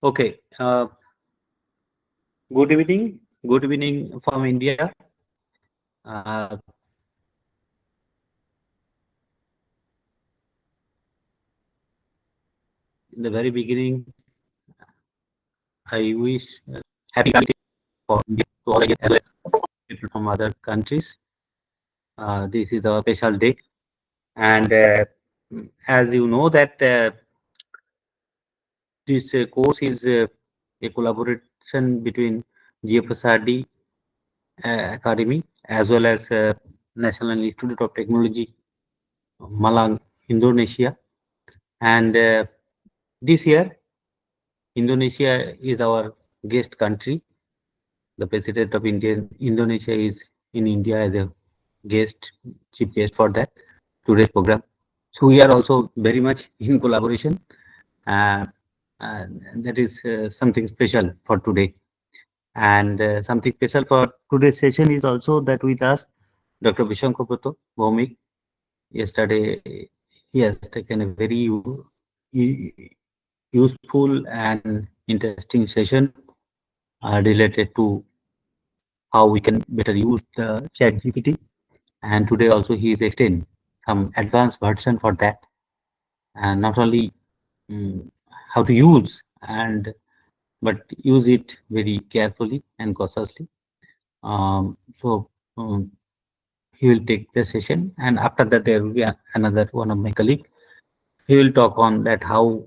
Okay. Good evening. Good evening from India. Uh, in the very beginning, I wish happy for India to all as well people from other countries. This is our special day, and as you know that this course is a collaboration between GFSRD Academy as well as National Institute of Technology, Malang, Indonesia, and this year Indonesia is our guest country. The president of Indonesia is in India as a guest, chief guest for that today's program. So we are also very much in collaboration. Uh, and that is something special for today. And something special for today's session is also that with us, Dr. Vishankopato Bhomik. Yesterday, he has taken a very useful and interesting session related to how we can better use the chat GPT. And today also he is extending some advanced version for that. And not only how to use but use it very carefully and cautiously. So he will take the session, and after that there will be another one of my colleague. He will talk on that how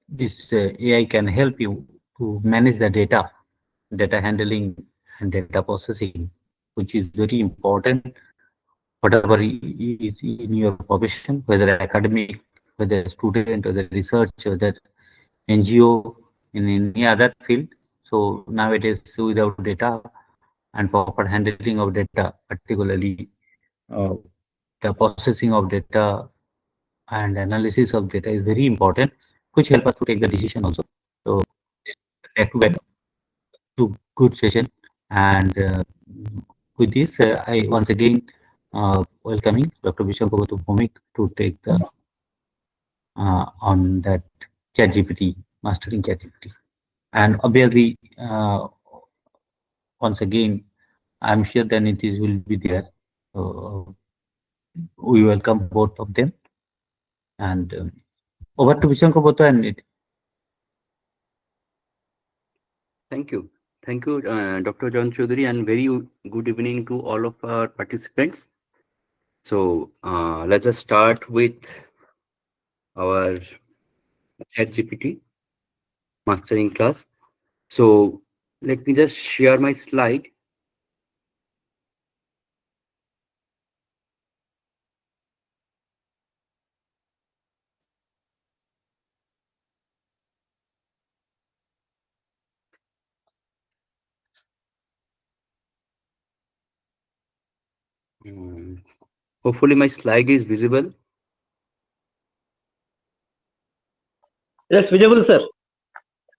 this AI can help you to manage the data handling and data processing, which is very important, whatever is in your profession, whether academic, whether student, whether research, whether NGO, in any other field. So nowadays, without data and proper handling of data, particularly uh, the processing of data and analysis of data is very important, which help us to take the decision also. So back to good session, and with this, I once again welcoming Dr. Vishankobatu Bhomik to take the on that ChatGPT, mastering ChatGPT. And obviously, once again, I'm sure the Nitish will be there. So we welcome both of them. And over to Vishankobatu and Nitish. Thank you. Thank you, Dr. John Chaudhary, and very good evening to all of our participants. So let us start with our ChatGPT mastering class. So let me just share my slide. Hopefully my slide is visible. Yes, visible, sir.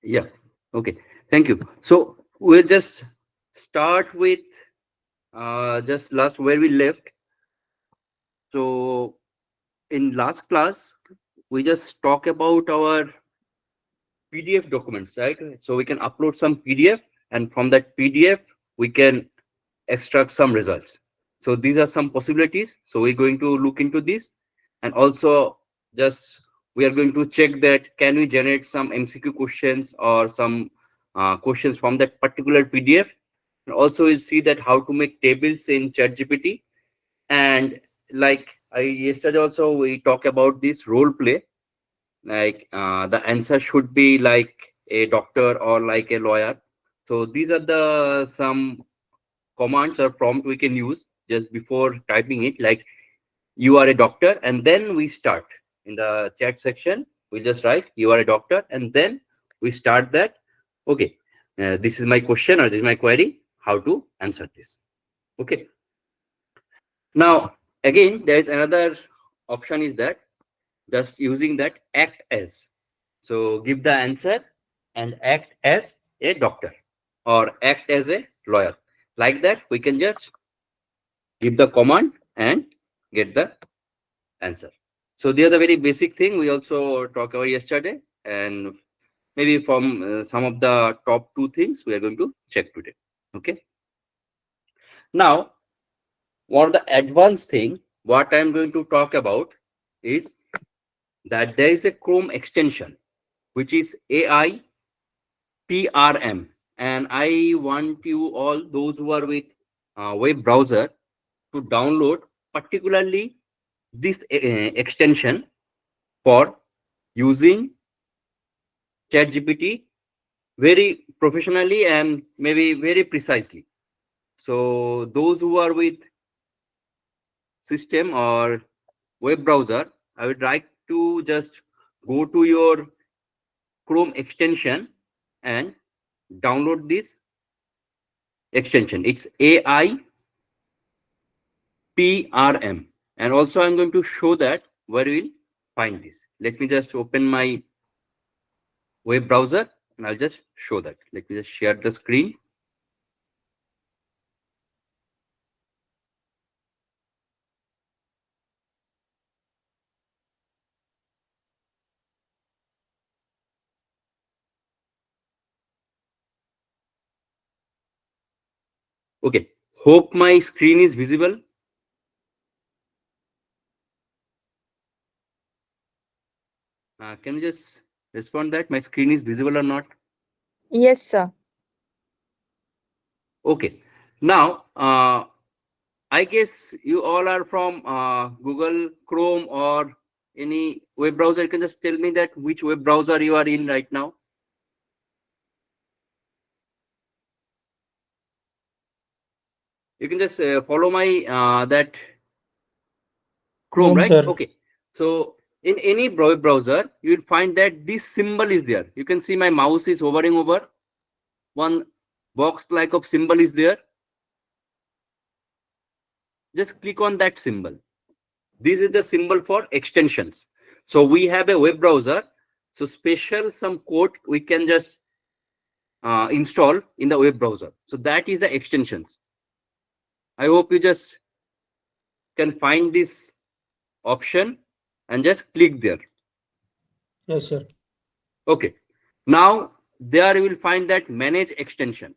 Yeah. Okay. Thank you. So we'll just start with just last where we left. So in last class, we just talk about our PDF documents, right? So we can upload some PDF, and from that PDF, we can extract some results. So these are some possibilities. So we're going to look into this, and also just we are going to check that can we generate some MCQ questions or some questions from that particular PDF. And also we'll see that how to make tables in ChatGPT. And like yesterday also we talk about this role play, like the answer should be like a doctor or like a lawyer. So these are the some commands or prompt we can use just before typing it, like you are a doctor, and then we start in the chat section, we just write you are a doctor, and then we start that. Okay, this is my question or this is my query, how to answer this. Okay, now again there is another option, is that just using that act as. So give the answer and act as a doctor or act as a lawyer. Like that, we can just give the command and get the answer. So they are the very basic thing we also talked about yesterday. And maybe from some of the top 2 things we are going to check today. Okay. Now, for the advanced thing, what I'm going to talk about is that there is a Chrome extension, which is AI PRM. And I want you all, those who are with web browser, to download particularly this extension for using ChatGPT very professionally and maybe very precisely. So those who are with system or web browser, I would like to just go to your Chrome extension and download this extension. It's AI PRM. And also I'm going to show that where we'll find this. Let me just open my web browser and I'll just show that. Let me just share the screen. Okay, hope my screen is visible. Can you just respond that my screen is visible or not? Yes, sir. Okay. Now, I guess you all are from Google Chrome or any web browser. You can just tell me that which web browser you are in right now. You can just follow my that Chrome, right? Sir. Okay. So in any web browser, you will find that this symbol is there. You can see my mouse is hovering over one box like of symbol is there. Just click on that symbol. This is the symbol for extensions. So we have a web browser. So special some code we can just install in the web browser. So that is the extensions. I hope you just can find this option and just click there. Yes, sir. Okay. Now there you will find that manage extension.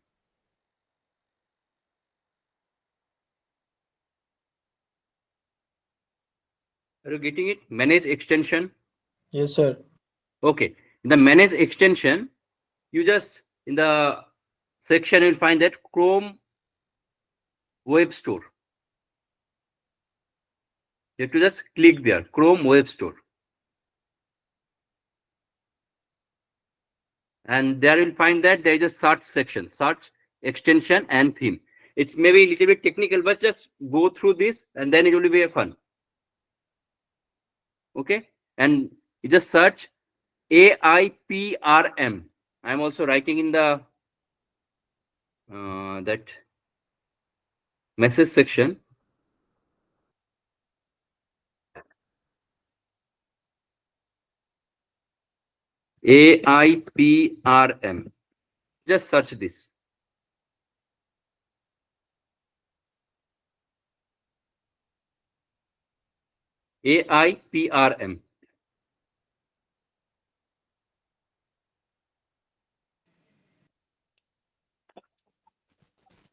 Are you getting it? Manage extension. Yes, sir. Okay. In the manage extension, you just in the section you'll find that Chrome Web Store. You have to just click there, Chrome Web Store. And there you'll find that there is a search section, search, extension, and theme. It's maybe a little bit technical, but just go through this and then it will be a fun. Okay. And you just search AIPRM. I'm also writing in the that message section. AIPRM. Just search this. AIPRM.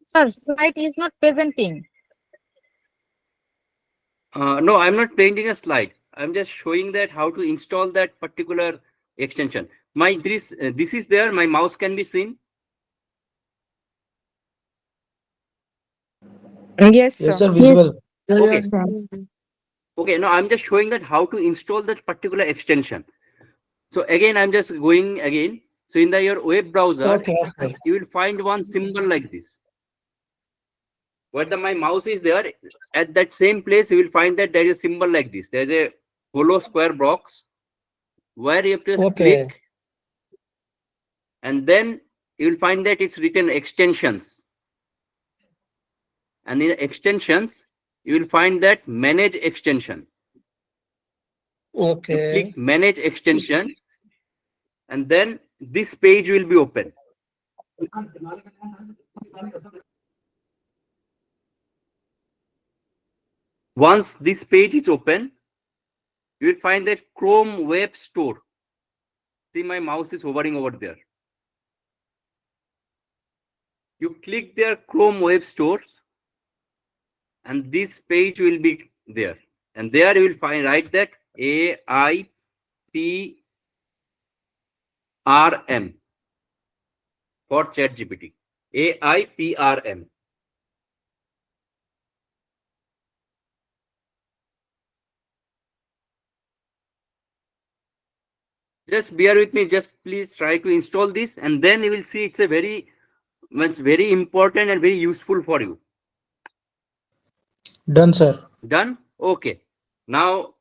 Sir, slide is not presenting. No, I'm not painting a slide. I'm just showing that how to install that particular extension. My this is there. My mouse can be seen. Yes, sir. Yes, sir. Visual. Okay. Okay. Now I'm just showing that how to install that particular extension. So again, I'm just going again. So in your web browser, you will find one symbol like this. Where my mouse is there, at that same place, you will find that there is a symbol like this. There's a hollow square box where you have to just click, and then you will find that it's written extensions. And in extensions, you will find that manage extension. You click manage extension, and then this page will be open. Once this page is open, you will find that Chrome Web Store. See, my mouse is hovering over there. You click their Chrome Web Stores, and this page will be there. And there you will find write that AIPRM for ChatGPT. AIPRM. Just bear with me. Just please try to install this, and then you will see it's a very important and very useful for you. Done, sir. Done? Okay. Now,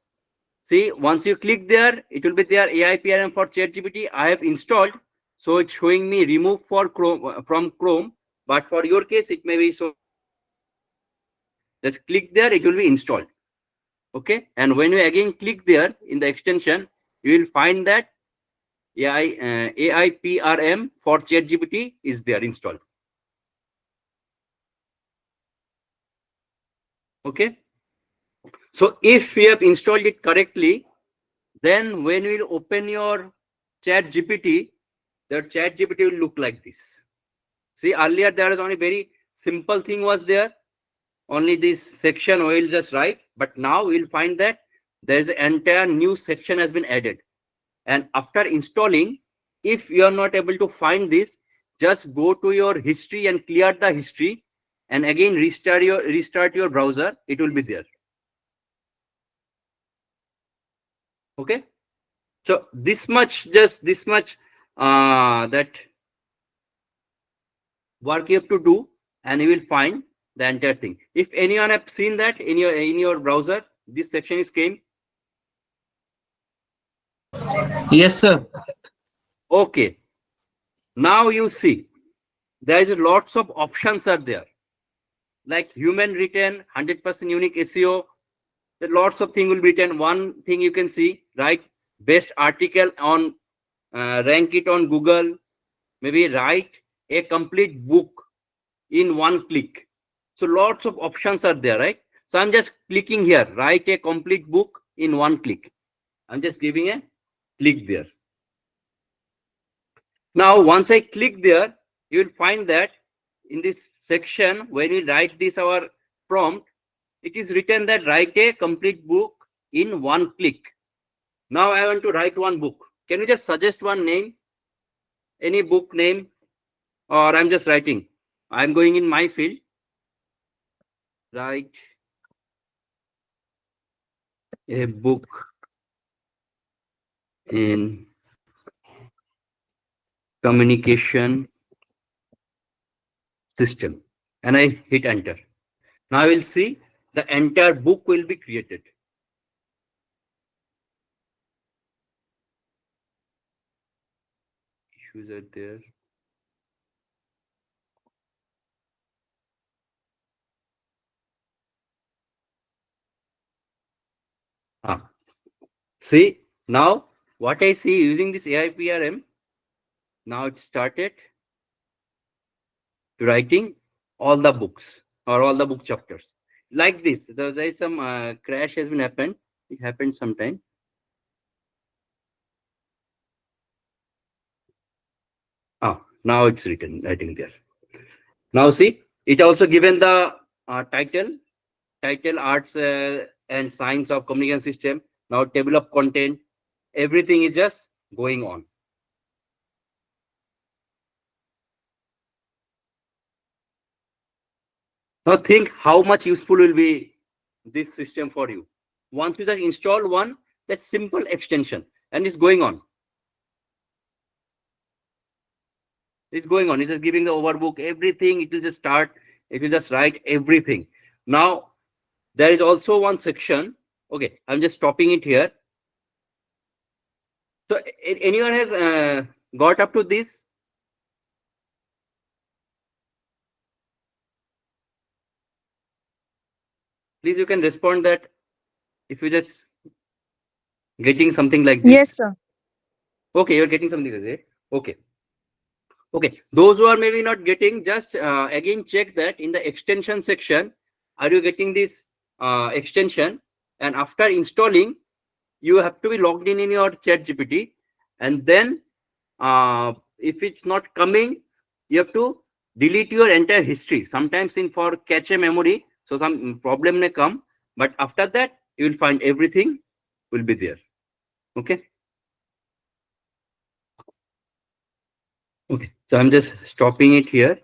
see, once you click there, it will be there AIPRM for ChatGPT. I have installed, so it's showing me remove for Chrome from Chrome. But for your case, it may be so. Just click there, it will be installed. Okay. And when you again click there in the extension, you will find that AIPRM for ChatGPT is there installed. Okay. So if you have installed it correctly, then when you will open your ChatGPT, the ChatGPT will look like this. See, earlier there was only very simple thing was there. Only this section we'll just write, but now we'll find that there's an entire new section has been added. And after installing, if you are not able to find this, just go to your history and clear the history, and again restart your browser. It will be there. Okay. So just this much that work you have to do, and you will find the entire thing. If anyone have seen that in your browser, this section is came. Yes, sir. Okay. Now you see there is lots of options are there, like human written, 100% unique SEO. There lots of things will be written. One thing you can see, right? Best article on rank it on Google. Maybe write a complete book in one click. So lots of options are there, right? So I'm just clicking here, write a complete book in one click. I'm just giving a click there. Now, once I click there, you will find that in this section, when we write this our prompt, it is written that write a complete book in one click. Now I want to write one book. Can you just suggest one name? Any book name? Or I'm just writing. I'm going in my field. Write a book in communication system. And I hit enter. Now I will see the entire book will be created. Issues are there. See, now what I see using this AIPRM, now it started writing all the books or all the book chapters. Like this, there is some crash has been happened. It happened sometime. Now it's writing there. Now see, it also given the title arts and science of communication system. Now table of content, everything is just going on. Now think how much useful will be this system for you. Once you just install one, that simple extension, and it's going on. It's going on. It's just giving the overbook, everything. It will just start. It will just write everything. Now, there is also one section. Okay, I'm just stopping it here. So, anyone has got up to this? Please, you can respond that if you just getting something like this. Yes, sir. Okay, you're getting something like that. Okay. Okay, those who are maybe not getting, just again check that in the extension section, are you getting this extension? And after installing, you have to be logged in your ChatGPT. and then if it's not coming, you have to delete your entire history. Sometimes in for cache memory, so some problem may come, but after that you will find everything will be there. Okay. Okay, so I'm just stopping it here.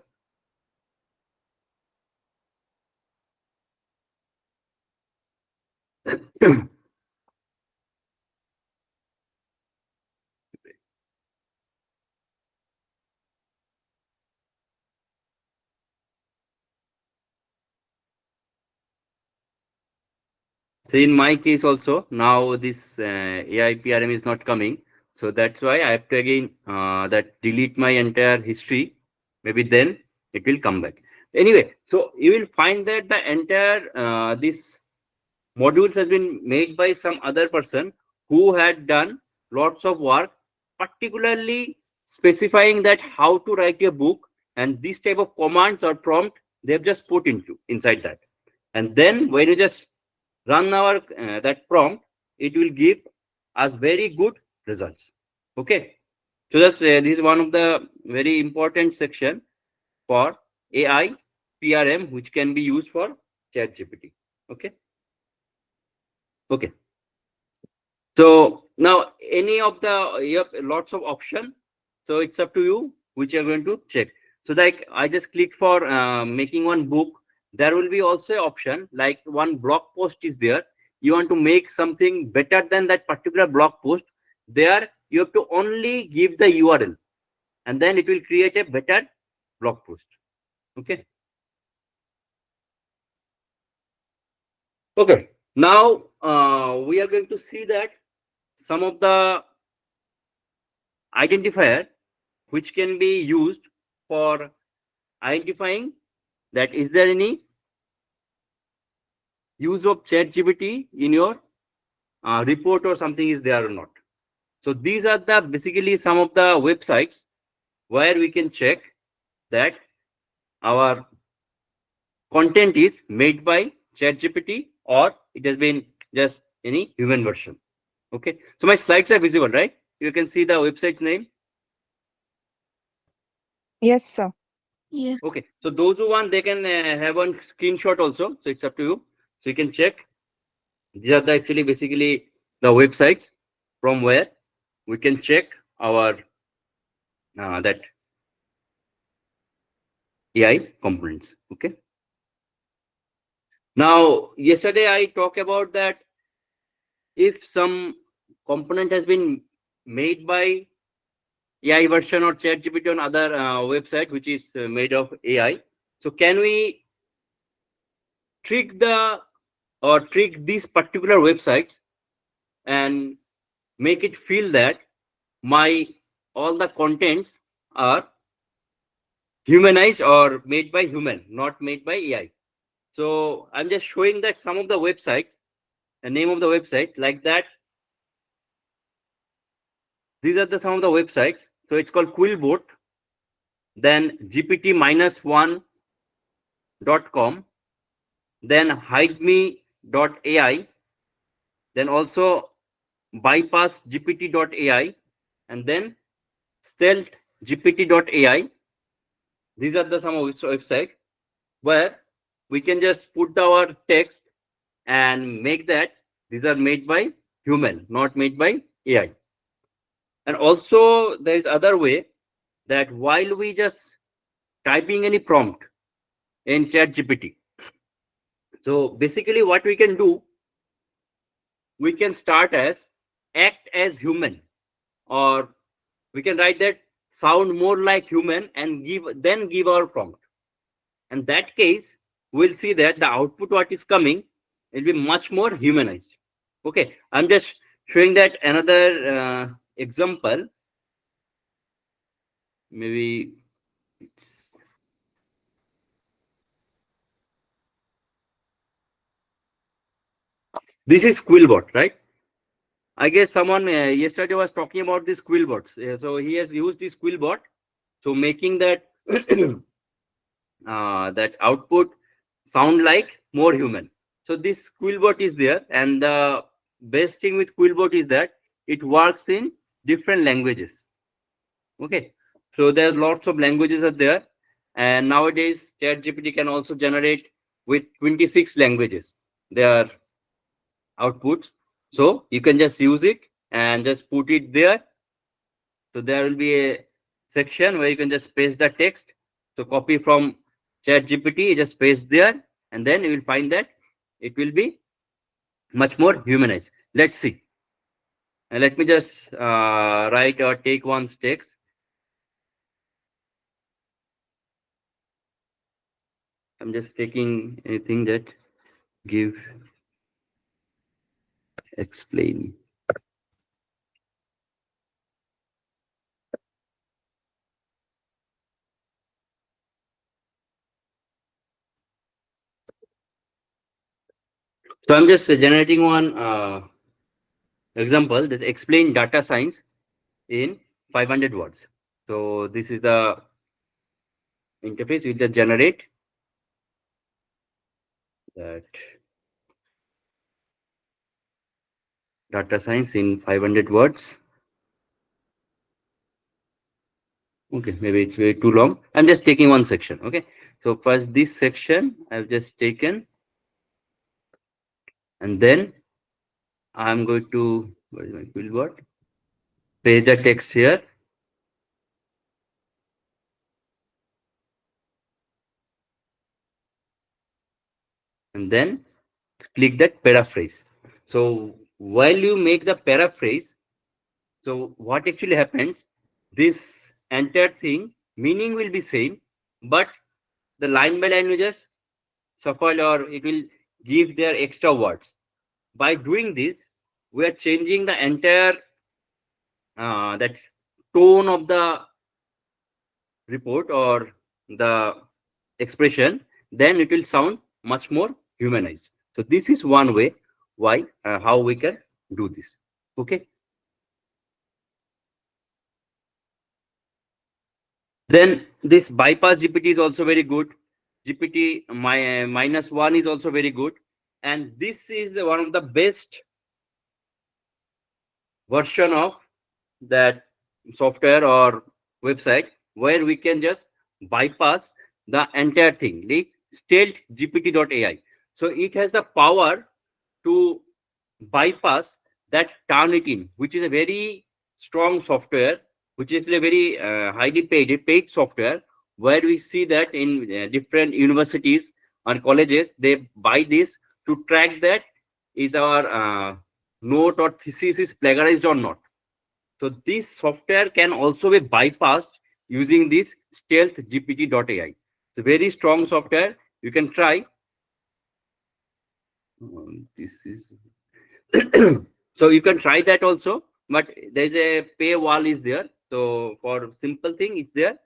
So in my case also, now this AI PRM is not coming. So that's why I have to again that delete my entire history. Maybe then it will come back. Anyway, so you will find that the entire this modules has been made by some other person who had done lots of work, particularly specifying that how to write a book, and this type of commands or prompt they've just put into inside that. And then when you just run our that prompt, it will give us very good results. Okay, so that's this is one of the very important section for AI PRM, which can be used for ChatGPT. Okay. Okay. So now any of the, you have lots of option. So it's up to you which you're going to check. So like I just clicked for making one book. There will be also an option like one blog post is there. You want to make something better than that particular blog post. There you have to only give the URL, and then it will create a better blog post. Okay. Okay. Now we are going to see that some of the identifier which can be used for identifying that is there any use of ChatGPT in your report or something is there or not. So these are the basically some of the websites where we can check that our content is made by ChatGPT or it has been just any human version. Okay, so my slides are visible, right? You can see the website name. Yes, sir. Yes. Okay, so those who want, they can have one screenshot also. So it's up to you. So you can check. These are the actually basically the websites from where we can check our that AI components. Okay. Now, yesterday I talked about that if some component has been made by AI version or ChatGPT on other website which is made of AI. So can we trick these particular websites and make it feel that my all the contents are humanized or made by human, not made by AI. So I'm just showing that some of the websites, the name of the website like that. These are the some of the websites. So it's called Quillbot, then gpt-1.com, then hideme.ai, then also bypassgpt.ai, and then stealthgpt.ai. These are the some of website where we can just put our text and make that these are made by human, not made by AI. And also there is other way that while we just typing any prompt in ChatGPT, so basically what we can do, we can start as act as human, or we can write that sound more like human and give our prompt. In that case, we'll see that the output what is coming will be much more humanized. Okay, I'm just showing that another example. Maybe this is Quillbot, right? I guess someone yesterday was talking about this Quillbot. So he has used this Quillbot, so making that that output sound like more human. So this Quillbot is there, and the best thing with Quillbot is that it works in different languages. Okay, so there are lots of languages are there, and nowadays ChatGPT can also generate with 26 languages their outputs. So you can just use it and just put it there. So there will be a section where you can just paste the text. So copy from ChatGPT, just paste there, and then you will find that it will be much more humanized. Let's see. And let me just write or take one text. I'm just taking anything that give, explain. So I'm just generating one example that explain data science in 500 words. So this is the interface. You just generate that data science in 500 words. Okay, maybe it's way too long. I'm just taking one section. Okay, so first this section I've just taken, and then I'm going to, where is my fieldwork? Paste the text here. And then click that paraphrase. So while you make the paraphrase, so what actually happens, this entire thing, meaning will be same, but the line by line will just shuffle or it will give their extra words. By doing this, we are changing the entire that tone of the report or the expression, then it will sound much more humanized. So this is one way why how we can do this. Okay, then this bypass GPT is also very good. GPT -1 is also very good, and this is one of the best version of that software or website where we can just bypass the entire thing, like stealth gpt.ai. So it has the power to bypass that Turnitin, which is a very strong software, which is a very highly paid software, where we see that in different universities or colleges, they buy this to track that is our note or thesis is plagiarized or not. So this software can also be bypassed using this stealth gpt.ai. It's a very strong software. You can try. This is so you can try that also, but there's a paywall is there. So for simple thing, it's there.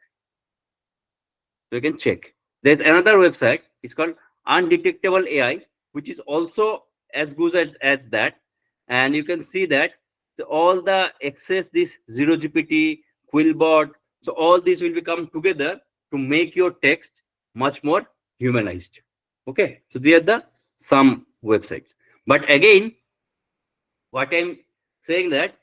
So you can check. There's another website. It's called Undetectable AI, which is also as good as that. And you can see that all the access this zero GPT, Quillbot, so all these will become together to make your text much more humanized. Okay, so they are the some websites. But again, what I'm saying that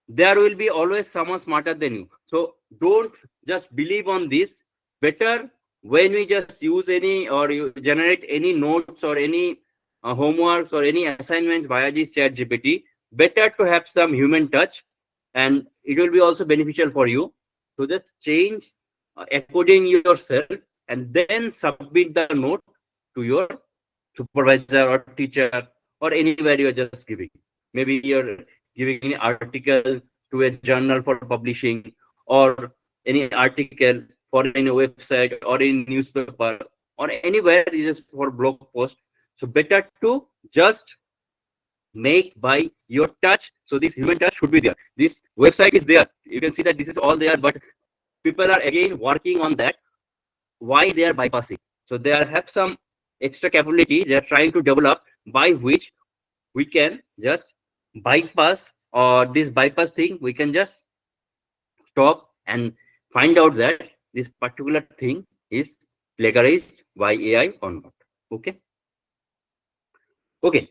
there will be always someone smarter than you. So don't just believe on this. Better when we just use any or you generate any notes or any homeworks or any assignments via this chat GPT, better to have some human touch, and it will be also beneficial for you. So just change according yourself and then submit the note to your supervisor or teacher or anywhere you are just giving. Maybe you're giving an article to a journal for publishing or any article for any website or in newspaper or anywhere is just for blog post. So better to just make by your touch. So this human touch should be there. This website is there. You can see that this is all there, but people are again working on that. Why they are bypassing? So they have some extra capability they are trying to develop by which we can just bypass, or this bypass thing we can just stop and find out that this particular thing is plagiarized by AI or not. Okay. Okay.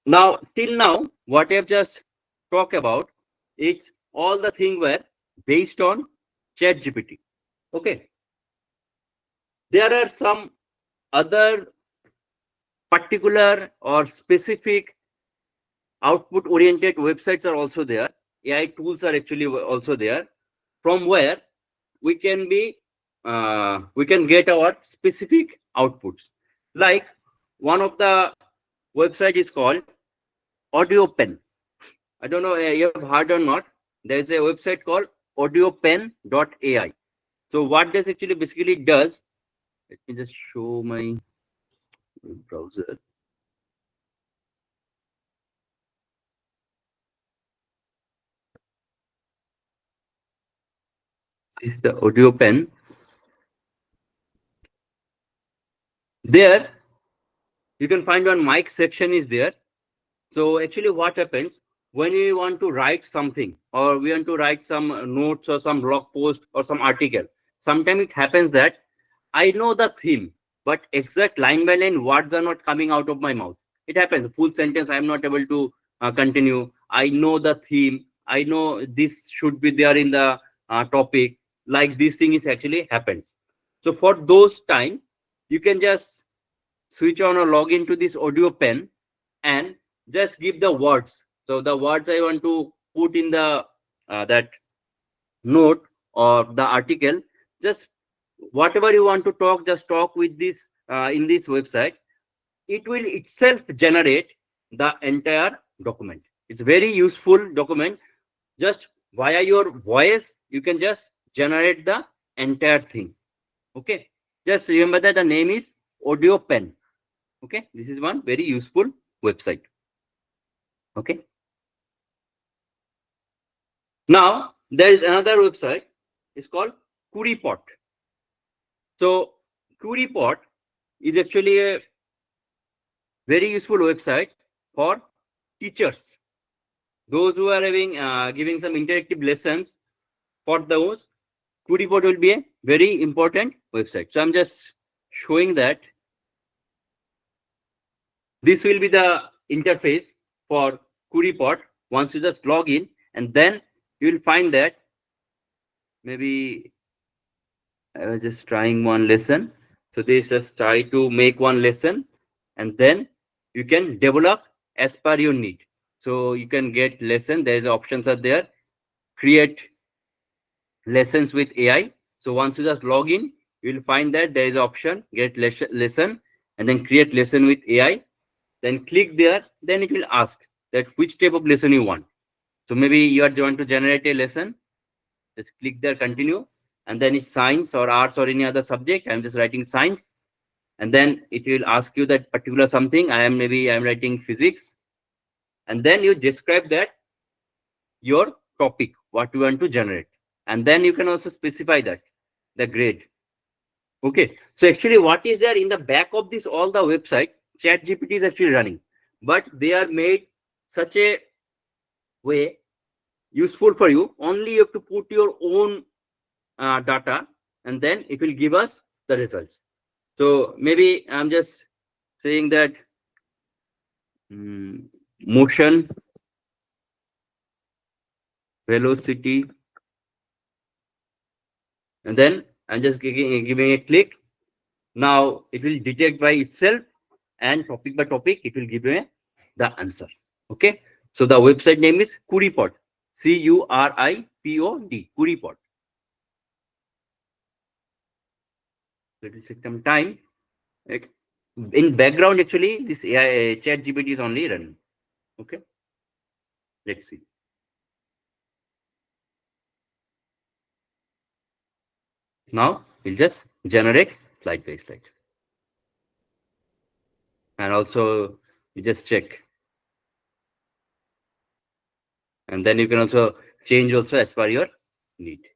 Now, till now, what I've just talked about, it's all the things were based on ChatGPT. Okay. There are some other particular or specific output oriented websites are also there. AI tools are actually also there, from where we can get our specific outputs. Like one of the website is called Audio Pen. I don't know you have heard or not. There is a website called audiopen.ai. So what this actually basically does, let me just show my browser. This is the audio pen. There you can find one mic section is there. So actually what happens when we want to write something, or we want to write some notes or some blog post or some article, sometimes it happens that I know the theme, but exact line by line words are not coming out of my mouth. It happens. Full sentence I am not able to continue. I know the theme. I know this should be there in the topic. Like this thing is actually happens. So for those time, you can just switch on or log into this audio pen and just give the words. So the words I want to put in the that note or the article, just whatever you want to talk, just talk with this in this website. It will itself generate the entire document. It's very useful document. Just via your voice, you can just generate the entire thing. Okay, just remember that the name is Audio Pen. Okay, this is one very useful website. Okay, now there is another website. It's called QueryPot. So QueryPot is actually a very useful website for teachers, those who are having giving some interactive lessons. For those, QueryPot will be a very important website. So I'm just showing that this will be the interface for QueryPot. Once you just log in, and then you will find that maybe I was just trying one lesson. So this just try to make one lesson, and then you can develop as per your need. So you can get lesson. There's options are there. Create lessons with AI. So once you just log in, you will find that there is option get lesson, and then create lesson with AI. Then click there. Then it will ask that which type of lesson you want. So maybe you are going to generate a lesson. Just click there, continue, and then it's science or arts or any other subject. I'm just writing science, and then it will ask you that particular something. I'm writing physics, and then you describe that your topic, what you want to generate, and then you can also specify that the grade. Okay, so actually what is there in the back of this all the website, ChatGPT is actually running, but they are made such a way useful for you. Only you have to put your own data, and then it will give us the results. So maybe I'm just saying that motion, velocity, and then I'm just giving a click. Now it will detect by itself, and topic by topic it will give me the answer. Okay, so the website name is QueryPot, QuryPod. QueryPot. It will take some time. In background, actually, this AI ChatGPT is only running. Okay, let's see. Now we'll just generate slide by slide, and also you just check, and then you can also change also as per your need.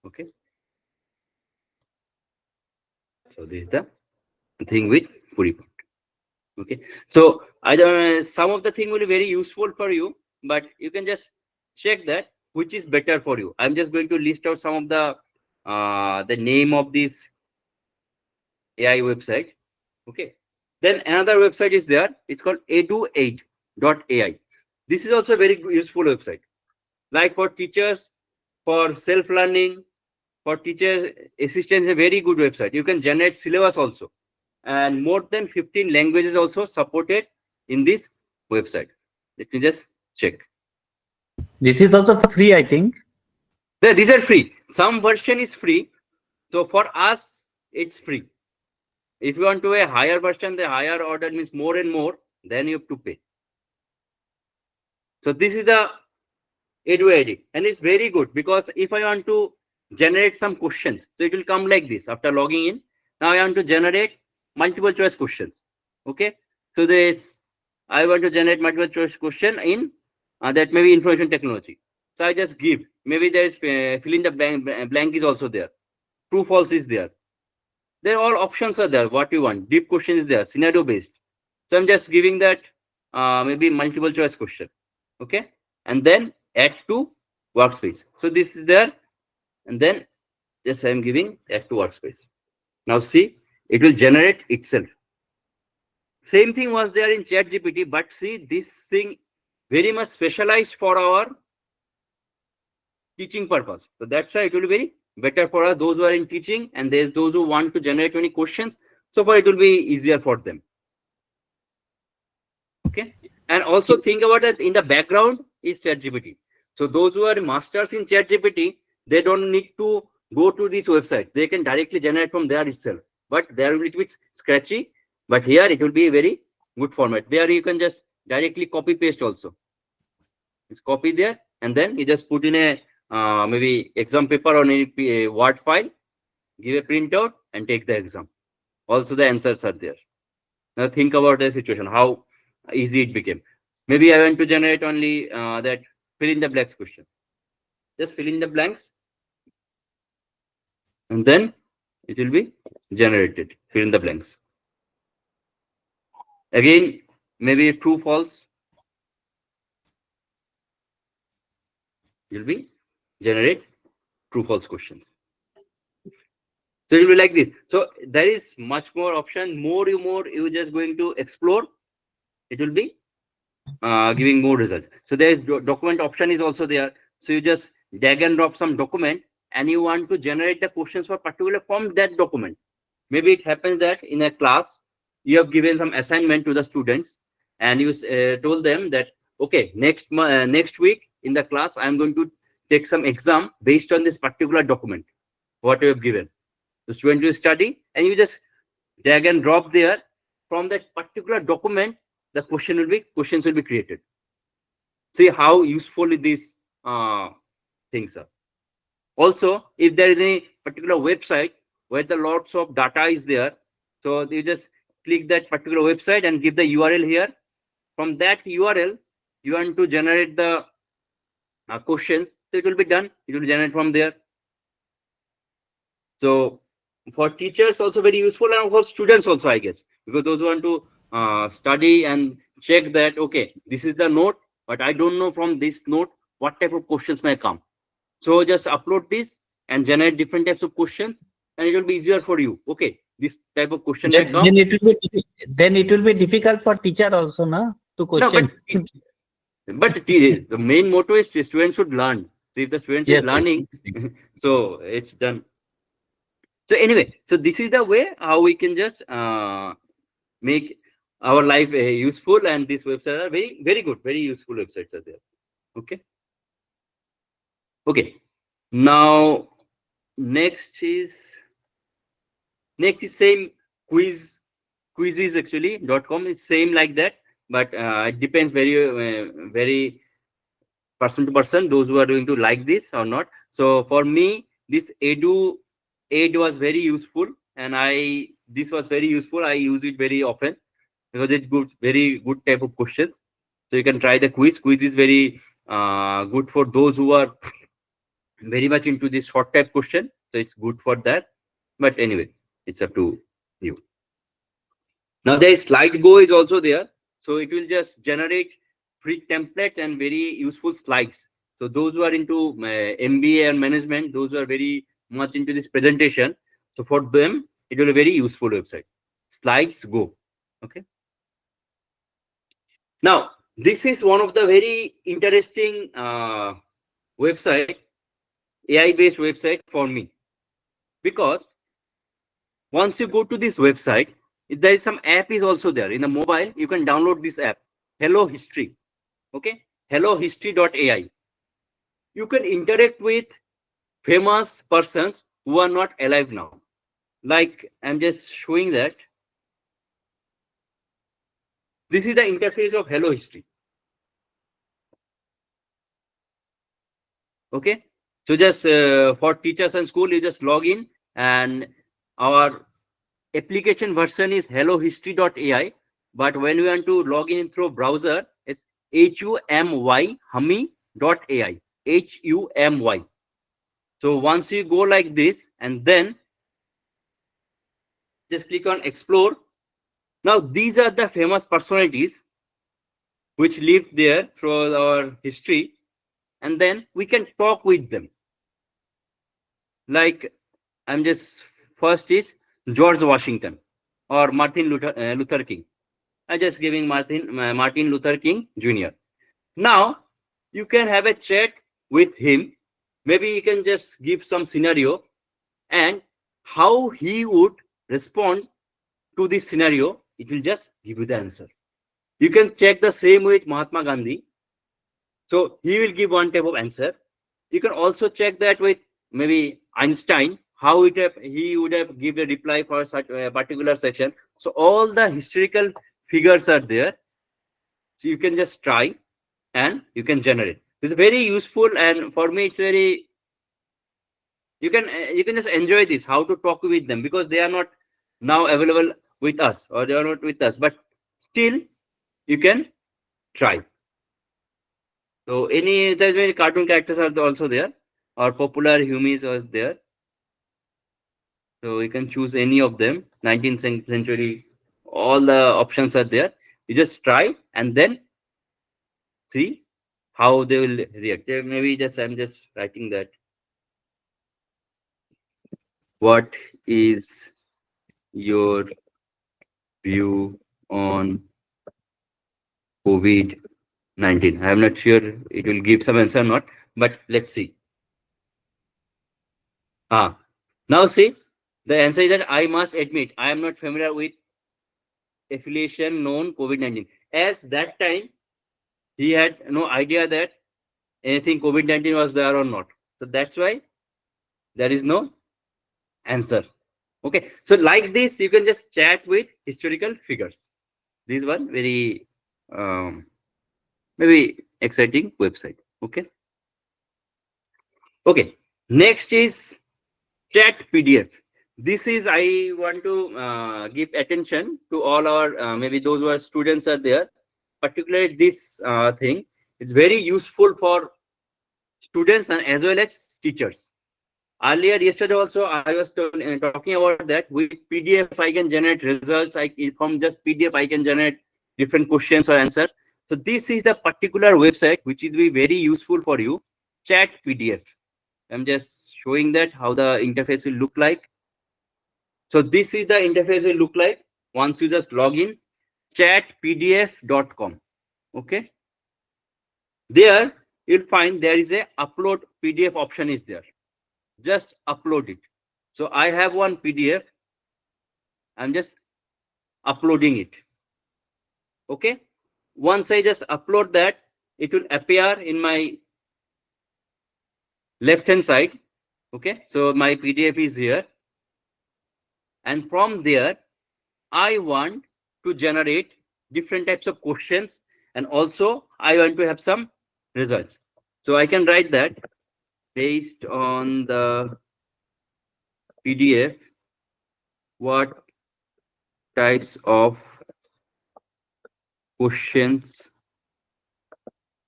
Okay, so this is the thing with QueryPot. Okay, so I don't know, some of the thing will be very useful for you, but you can just check that which is better for you. I'm just going to list out some of the name of this AI website. Okay, then another website is there. It's called edu8.ai. This is also a very useful website. like for teachers, for self-learning, for teacher assistance, a very good website. You can generate syllabus also, and more than 15 languages also supported in this website. Let me just check. This is also free, I think. These are free. Some version is free. So for us, it's free. If you want to a higher version, the higher order means more and more, then you have to pay. So this is the Edu ID, and it's very good because if I want to generate some questions, so it will come like this after logging in. Now I want to generate multiple choice questions. Okay, so this I want to generate multiple choice question in that maybe information technology. So I just give, maybe there is fill in the blank is also there, true false is there. There all options are there. What you want, deep question is there, scenario based. So I'm just giving that maybe multiple choice question. Okay, and then add to workspace. So this is there, and then just I'm giving add to workspace. Now see, it will generate itself. Same thing was there in ChatGPT, but see, this thing very much specialized for our teaching purpose. So that's why it will be very better for us, those who are in teaching, and there's those who want to generate any questions. So far, it will be easier for them. Okay, and also think about that in the background is ChatGPT. So those who are masters in ChatGPT, they don't need to go to this website. They can directly generate from there itself. But there will be a bit scratchy. But here it will be a very good format. There you can just directly copy paste also. It's copy there, and then you just put in a maybe exam paper or any Word file, give a printout, and take the exam. Also the answers are there. Now think about the situation, how easy it became. Maybe I want to generate only that fill in the blanks question. Just fill in the blanks, and then it will be generated. Fill in the blanks. Again, maybe true, false. Will be generate true, false questions. So it will be like this. So there is much more option. More you just going to explore. It will be giving more results. So there is document option is also there. So you just drag and drop some document, and you want to generate the questions for particular from that document. Maybe it happens that in a class you have given some assignment to the students, and you told them that okay, next week in the class I am going to take some exam based on this particular document what you have given. The student will study, and you just drag and drop there from that particular document. The questions will be created. See how useful these things are. Also, if there is any particular website where the lots of data is there, so you just click that particular website and give the URL here. From that URL, you want to generate the questions, so it will be done. It will generate from there. So for teachers also very useful, and for students also, I guess, because those who want to study and check that okay, this is the note, but I don't know from this note what type of questions may come. So just upload this and generate different types of questions, and it will be easier for you. Okay, this type of question may come. Then it will be difficult for teacher also, na, to question. No, but the main motto is the students should learn. So if the students is learning, so it's done. So anyway, so this is the way how we can just make our life useful, and these websites are very good, very useful websites are there. Okay. Okay. Now next is same quizzes actually .com is same like that, but it depends very person to person, those who are going to like this or not. So for me, this Edu aid was very useful, and this was very useful. I use it very often because it's very good type of questions. So you can try the quiz. Quiz is very good for those who are very much into this short type question. So it's good for that. But anyway, it's up to you. Now there is slide go is also there. So it will just generate free template and very useful slides. So those who are into MBA and management, those who are very much into this presentation, so for them it will be a very useful website. Slides go. Okay. Now this is one of the very interesting website, AI-based website for me, because once you go to this website, there is some app is also there in the mobile. You can download this app, Hello History. Okay, hellohistory.ai. You can interact with famous persons who are not alive now. Like, I'm just showing that. This is the interface of Hello History. Okay, so just for teachers and school, you just log in, and our application version is hellohistory.ai. But when we want to log in through browser, it's humi.ai. HUMY. So once you go like this, and then just click on explore. Now these are the famous personalities which lived there through our history, and then we can talk with them. Like, I'm just first is George Washington or Martin Luther King. I'm just giving Martin Luther King Jr. Now you can have a chat with him. Maybe you can just give some scenario and how he would respond to this scenario. It will just give you the answer. You can check the same with Mahatma Gandhi. So he will give one type of answer. You can also check that with maybe Einstein, how he would have given a reply for such a particular section. So all the historical figures are there. So you can just try and you can generate. It's very useful, and for me it's very, you can just enjoy this, how to talk with them, because they are not now available with us, or they are not with us, but still you can try. So there's many cartoon characters are also there, or popular humans are there. So you can choose any of them. 19th century, all the options are there. You just try and then see how they will react. Maybe I'm just writing that. What is your view on COVID-19? I am not sure it will give some answer or not, but let's see. Now see, the answer is that I must admit I am not familiar with affiliation known COVID-19. As that time, he had no idea that anything COVID-19 was there or not. So that's why there is no answer. Okay, so like this, you can just chat with historical figures. This one very maybe exciting website. Okay. Okay. Next is chat PDF. This is, I want to give attention to all our maybe those who are students are there. Particularly this thing, it's very useful for students and as well as teachers. Earlier, yesterday also, I was talking about that with PDF, I can generate results. From just PDF, I can generate different questions or answers. So this is the particular website which will be very useful for you, Chat PDF. I'm just showing that how the interface will look like. So this is the interface will look like once you just log in, chatpdf.com. Okay. There you'll find there is a upload PDF option is there. Just upload it. So I have one PDF. I'm just uploading it. Okay. Once I just upload that, it will appear in my left hand side. Okay. So my PDF is here. And from there, I want to generate different types of questions, and also I want to have some results. So I can write that based on the PDF, what types of questions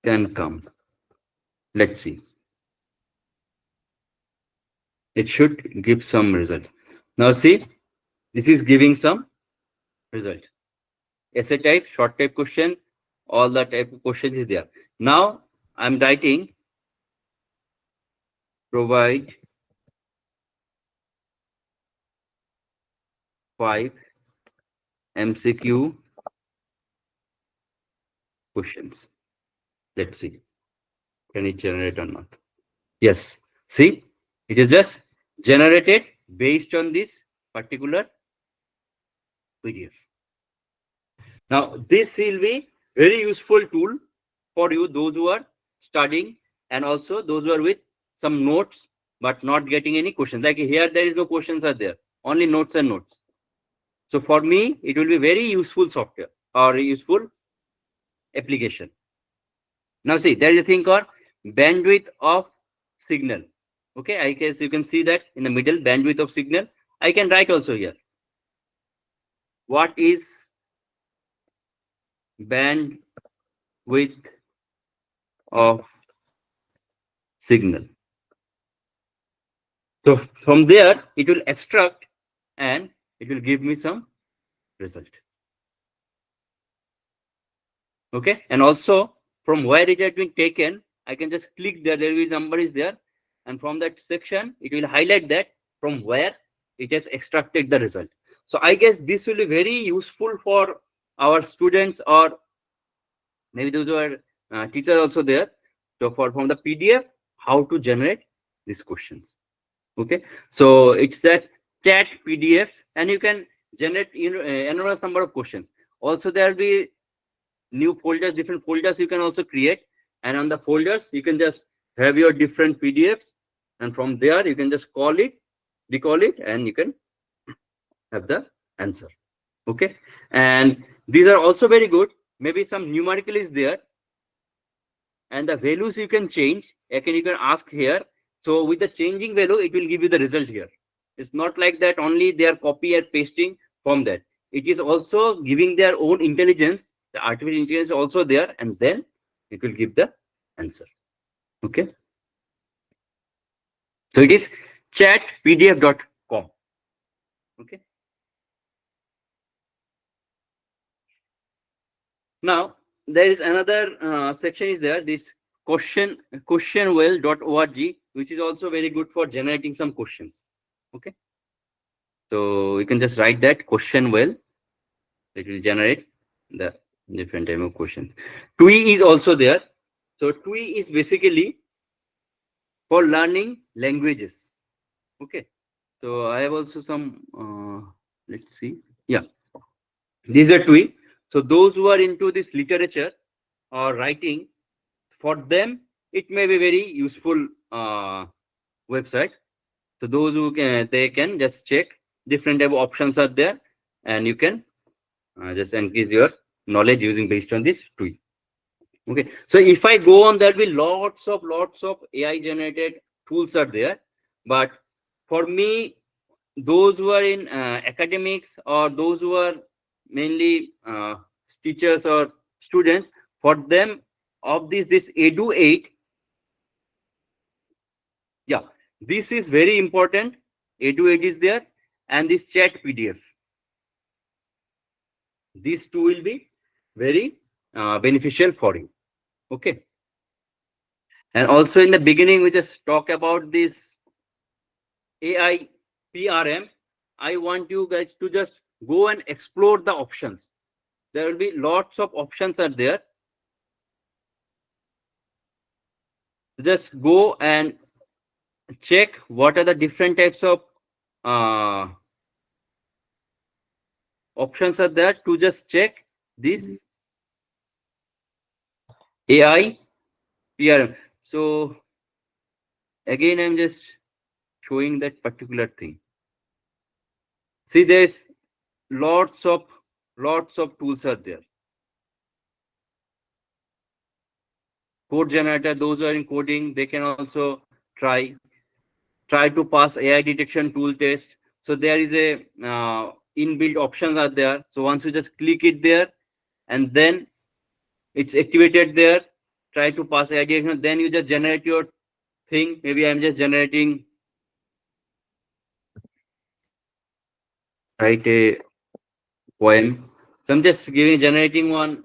can come. Let's see. It should give some result. Now see, this is giving some result. Essay type, short type question, all the type of questions is there. Now I'm writing provide 5 MCQ questions. Let's see, can it generate or not? Yes. See, it is just generated based on this particular PDF. Now, this will be very useful tool for you, those who are studying, and also those who are with some notes but not getting any questions. Like here, there is no questions are there, only notes and notes. So for me, it will be very useful software or useful application. Now see, there is a thing called bandwidth of signal. Okay, I guess you can see that in the middle, bandwidth of signal. I can write also here. What is bandwidth of signal? So from there, it will extract and it will give me some result. Okay, and also from where it has been taken, I can just click there, there will be number is there, and from that section, it will highlight that from where it has extracted the result. So I guess this will be very useful for our students, or maybe those who are teachers also there. So for from the PDF, how to generate these questions. Okay, so it's that chat PDF, and you can generate enormous number of questions. Also, there will be new folders, different folders you can also create, and on the folders you can just have your different PDFs, and from there you can just call it, recall it, and you can have the answer. Okay, and these are also very good. Maybe some numerical is there, and the values you can change. Again, you can ask here. So with the changing value, it will give you the result here. It's not like that only they are copy and pasting from that. It is also giving their own intelligence. The artificial intelligence is also there, and then it will give the answer. Okay. So it is chatpdf.com. Okay. Now there is another section is there. This questionwell.org, which is also very good for generating some questions. Okay. So you can just write that questionwell. It will generate the different type of questions. TUI is also there. So TUI is basically for learning languages. Okay. So I have also some, let's see. Yeah. These are TUI. So those who are into this literature or writing, for them, it may be very useful website. So those who can, they can just check different type of options are there, and you can just increase your knowledge using based on this TUI. Okay, so if I go on, there'll be lots of AI generated tools are there, but for me, those who are in academics, or those who are mainly teachers or students, for them of this Edu 8, yeah, this is very important. Edu 8 is there, and this chat PDF. These two will be very beneficial for you. Okay. And also in the beginning, we just talk about this AI PRM. I want you guys to just go and explore the options. There will be lots of options are there. Just go and check what are the different types of options are there to just check this AI PRM. So again, I'm just showing that particular thing. See, there's lots of tools are there. Code generator, those who are in coding, they can also try to pass AI detection tool test. So there is a inbuilt options are there. So once you just click it there, and then it's activated there, try to pass AI detection, then you just generate your thing. Maybe I'm just generating, write a poem. So I'm just generating one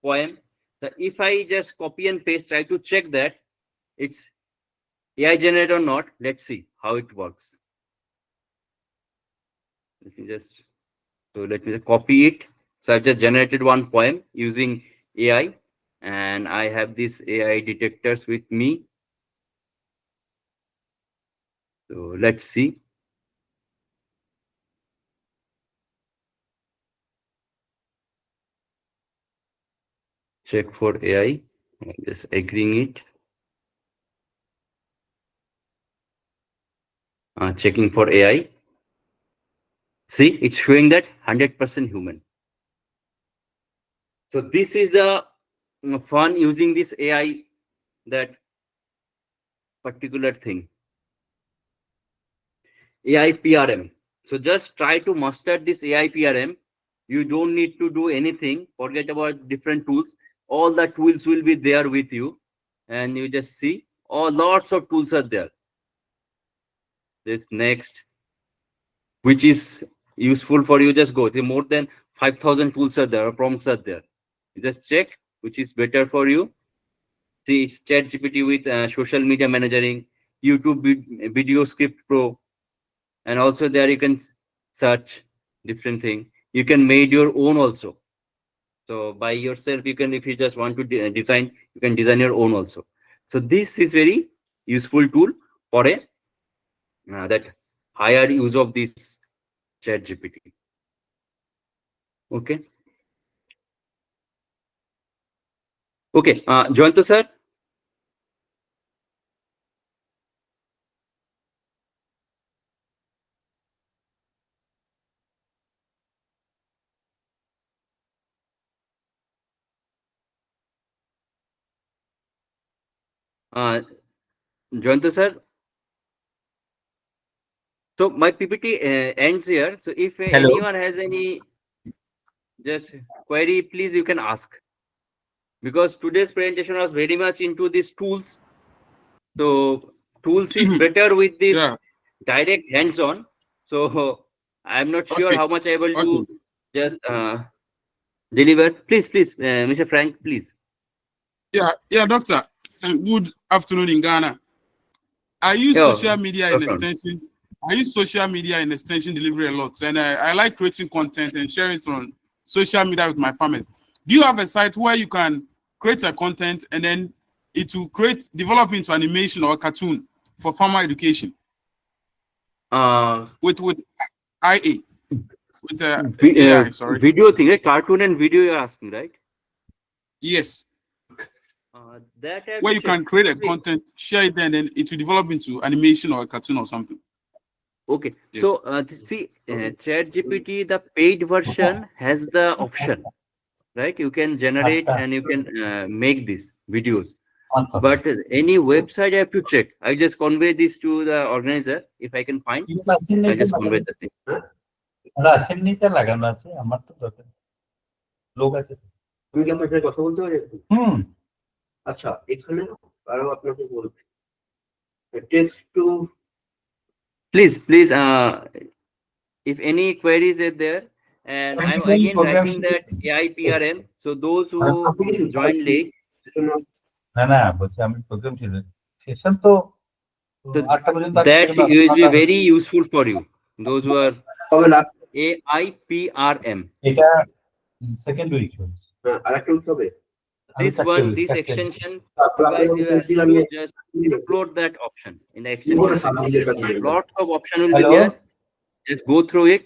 poem. So if I just copy and paste, try to check that it's AI generated or not. Let's see how it works. Let me just copy it. So I've just generated one poem using AI, and I have these AI detectors with me. So let's see. Check for AI. Just agreeing it. Checking for AI. See, it's showing that 100% human. So this is the fun using this AI, that particular thing. AI PRM. So just try to master this AI PRM. You don't need to do anything. Forget about different tools. All the tools will be there with you. And you just see, oh, lots of tools are there. This next, which is useful for you, just go. More than 5,000 tools are there, or prompts are there. You just check which is better for you. See, it's ChatGPT with social media managing, YouTube video script pro, and also there you can search different thing. You can made your own also. So by yourself, you can, if you just want to design, you can design your own also. So this is very useful tool for a that higher use of this ChatGPT. Okay. Okay, Joyanto sir. Joyanto sir. So my PPT ends here. So if Hello. anyone has any just query, please you can ask. Because today's presentation was very much into these tools. So tools is better with this direct hands-on. So I'm not sure how much able to just deliver. Please, Mr. Frank, please. Yeah, doctor. Good afternoon in Ghana. I use social media in extension. I use social media in extension delivery a lot, and I like creating content and sharing it on social media with my farmers. Do you have a site where you can create a content and then it will develop into animation or a cartoon for farmer education? With IA, with AI, sorry. Video thing, right? Cartoon and video you're asking, right? Yes. That where you can create a content, share it, and then it will develop into animation or a cartoon or something. Okay, yes. So see, ChatGPT, the paid version has the option, right? You can generate and you can make these videos. But any website I have to check. I just convey this to the organizer. If I can find, I just convey the thing. আমি কি আপনার সাথে কথা বলতে পারি? আচ্ছা, এখানে আরো আপনাকে বলতে text to please if any queries are there, and I'm again writing that AI PRM. So those who join late, that will be very useful for you. Those who are AI PRM. This one, this extension, guys, you have to just upload that option in the extension section. Lots of option will be there. Just go through it.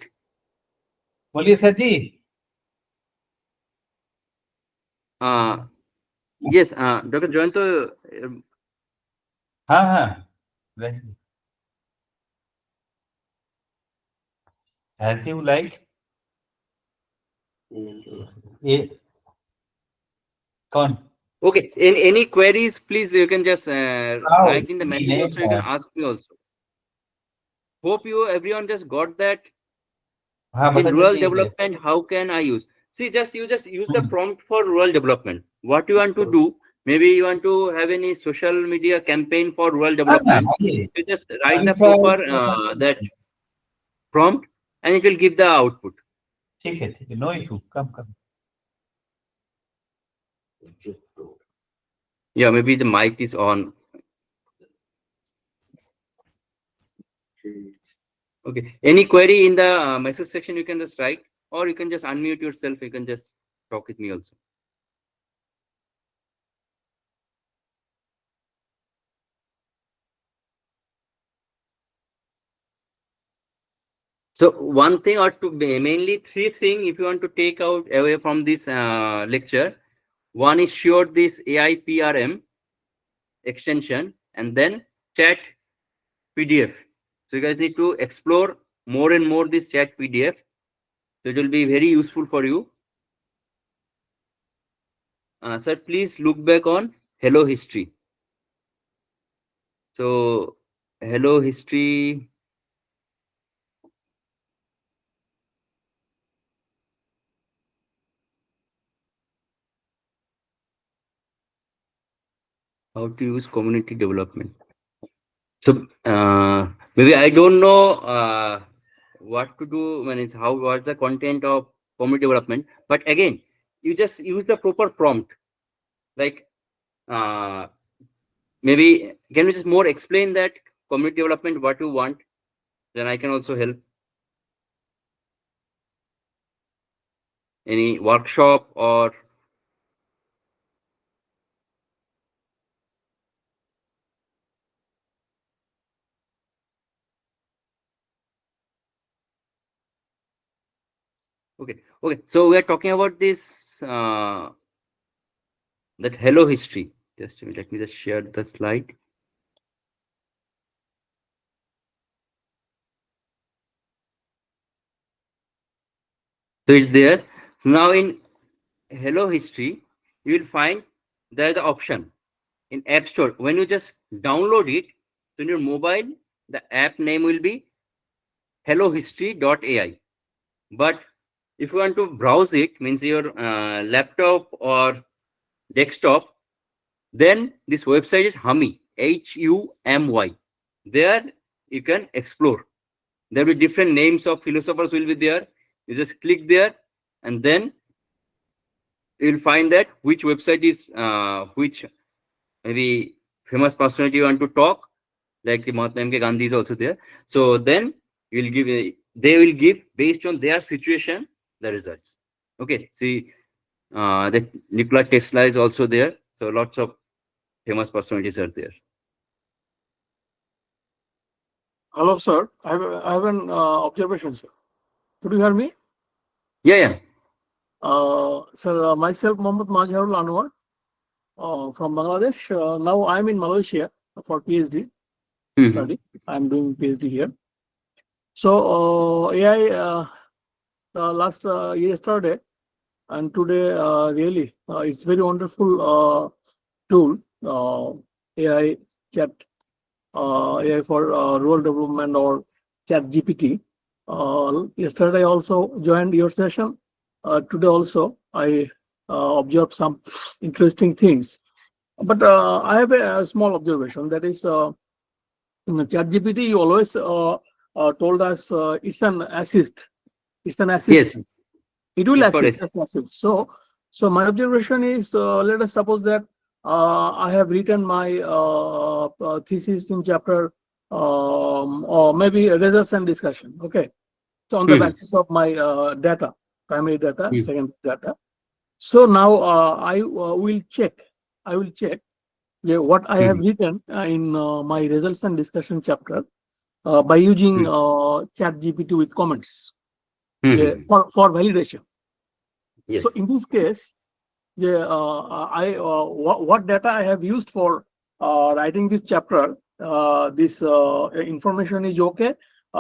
Yes, Dr. Joyanto. As you like. Okay, in any queries, please you can just write in the message also. You can ask me also. Hope you everyone just got that. In rural development, how can I use? See, you just use the prompt for rural development. What you want to do? Maybe you want to have any social media campaign for rural development. You just write the proper that prompt, and it will give the output. No issue. Come. Yeah, maybe the mic is on. Okay. Any query in the message section, you can just write, or you can just unmute yourself. You can just talk with me also. So one thing or two, mainly three things if you want to take out away from this lecture. One is sure this AIPRM extension, and then chat PDF. So you guys need to explore more and more this chat PDF. So it will be very useful for you. Sir, please look back on Hello History. So Hello History. How to use community development. So maybe I don't know what to do when it's what's the content of community development. But again, you just use the proper prompt. Like maybe can you just more explain that community development what you want? Then I can also help. Any workshop or okay. So we are talking about this that Hello History. Just a minute, let me just share the slide. So it's there. Now in Hello History, you will find there the option in App Store. When you just download it, so in your mobile, the app name will be hellohistory.ai. But if you want to browse it, means your laptop or desktop, then this website is Humi, H-U-M-Y. There you can explore. There will be different names of philosophers will be there. You just click there, and then you'll find that which website is which maybe famous personality you want to talk, like the Mahatma M.K. Gandhi is also there. So then you'll give they will give based on their situation the results. Okay, see that Nikola Tesla is also there. So lots of famous personalities are there. Hello, sir. I have an observation, sir. Could you hear me? Yeah. Sir, myself, Mohammad Mazharul Anwar, from Bangladesh. Now I'm in Malaysia for PhD study. I'm doing PhD here. So AI last yesterday and today really it's very wonderful tool, AI chat, AI for rural development or chat GPT. Yesterday I also joined your session. Today also I observed some interesting things. But I have a small observation, that is in the chat GPT you always told us it's an assist. It's an assist. Yes. It will It's for assist. So my observation is, let us suppose that I have written my thesis in chapter or maybe results and discussion. Okay. So on the basis of my data, primary data, secondary data. So now I will check what I have written in my results and discussion chapter by using chat GPT with comments for validation. Yes. So in this case, what data I have used for writing this chapter, this information is okay.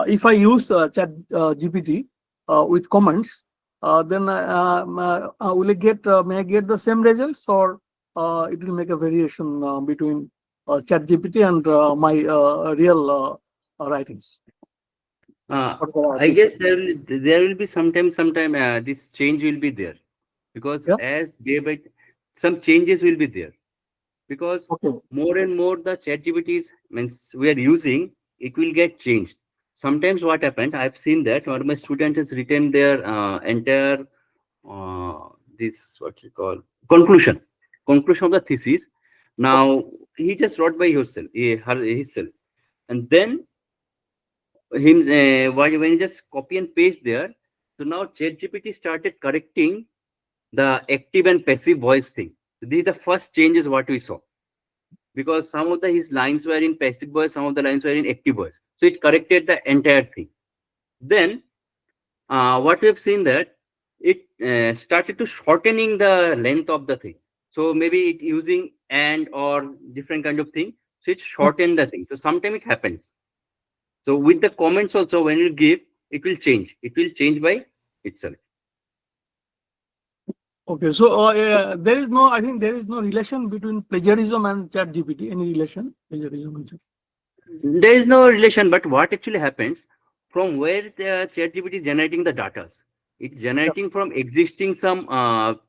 If I use chat GPT with comments, then will I get may I get the same results, or it will make a variation between chat GPT and my real writings? I guess there will be sometime this change will be there, because as day by some changes will be there, because more and more the ChatGPT means we are using, it will get changed. Sometimes what happened, I've seen that one of my student has written their entire this what you call conclusion of the thesis. Now he just wrote by himself, and then when you just copy and paste there, so now ChatGPT started correcting the active and passive voice thing. This is the first changes what we saw, because some of his lines were in passive voice, some of the lines were in active voice. So it corrected the entire thing. Then what we have seen that it started to shortening the length of the thing. So maybe it using and or different kind of thing. So it shortened the thing. So sometimes it happens. So with the comments also, when you give, it will change. It will change by itself. Okay, so there is no, I think there is no relation between plagiarism and ChatGPT. Any relation? Plagiarism and There is no relation, but what actually happens from where the ChatGPT is generating the data? It's generating from existing some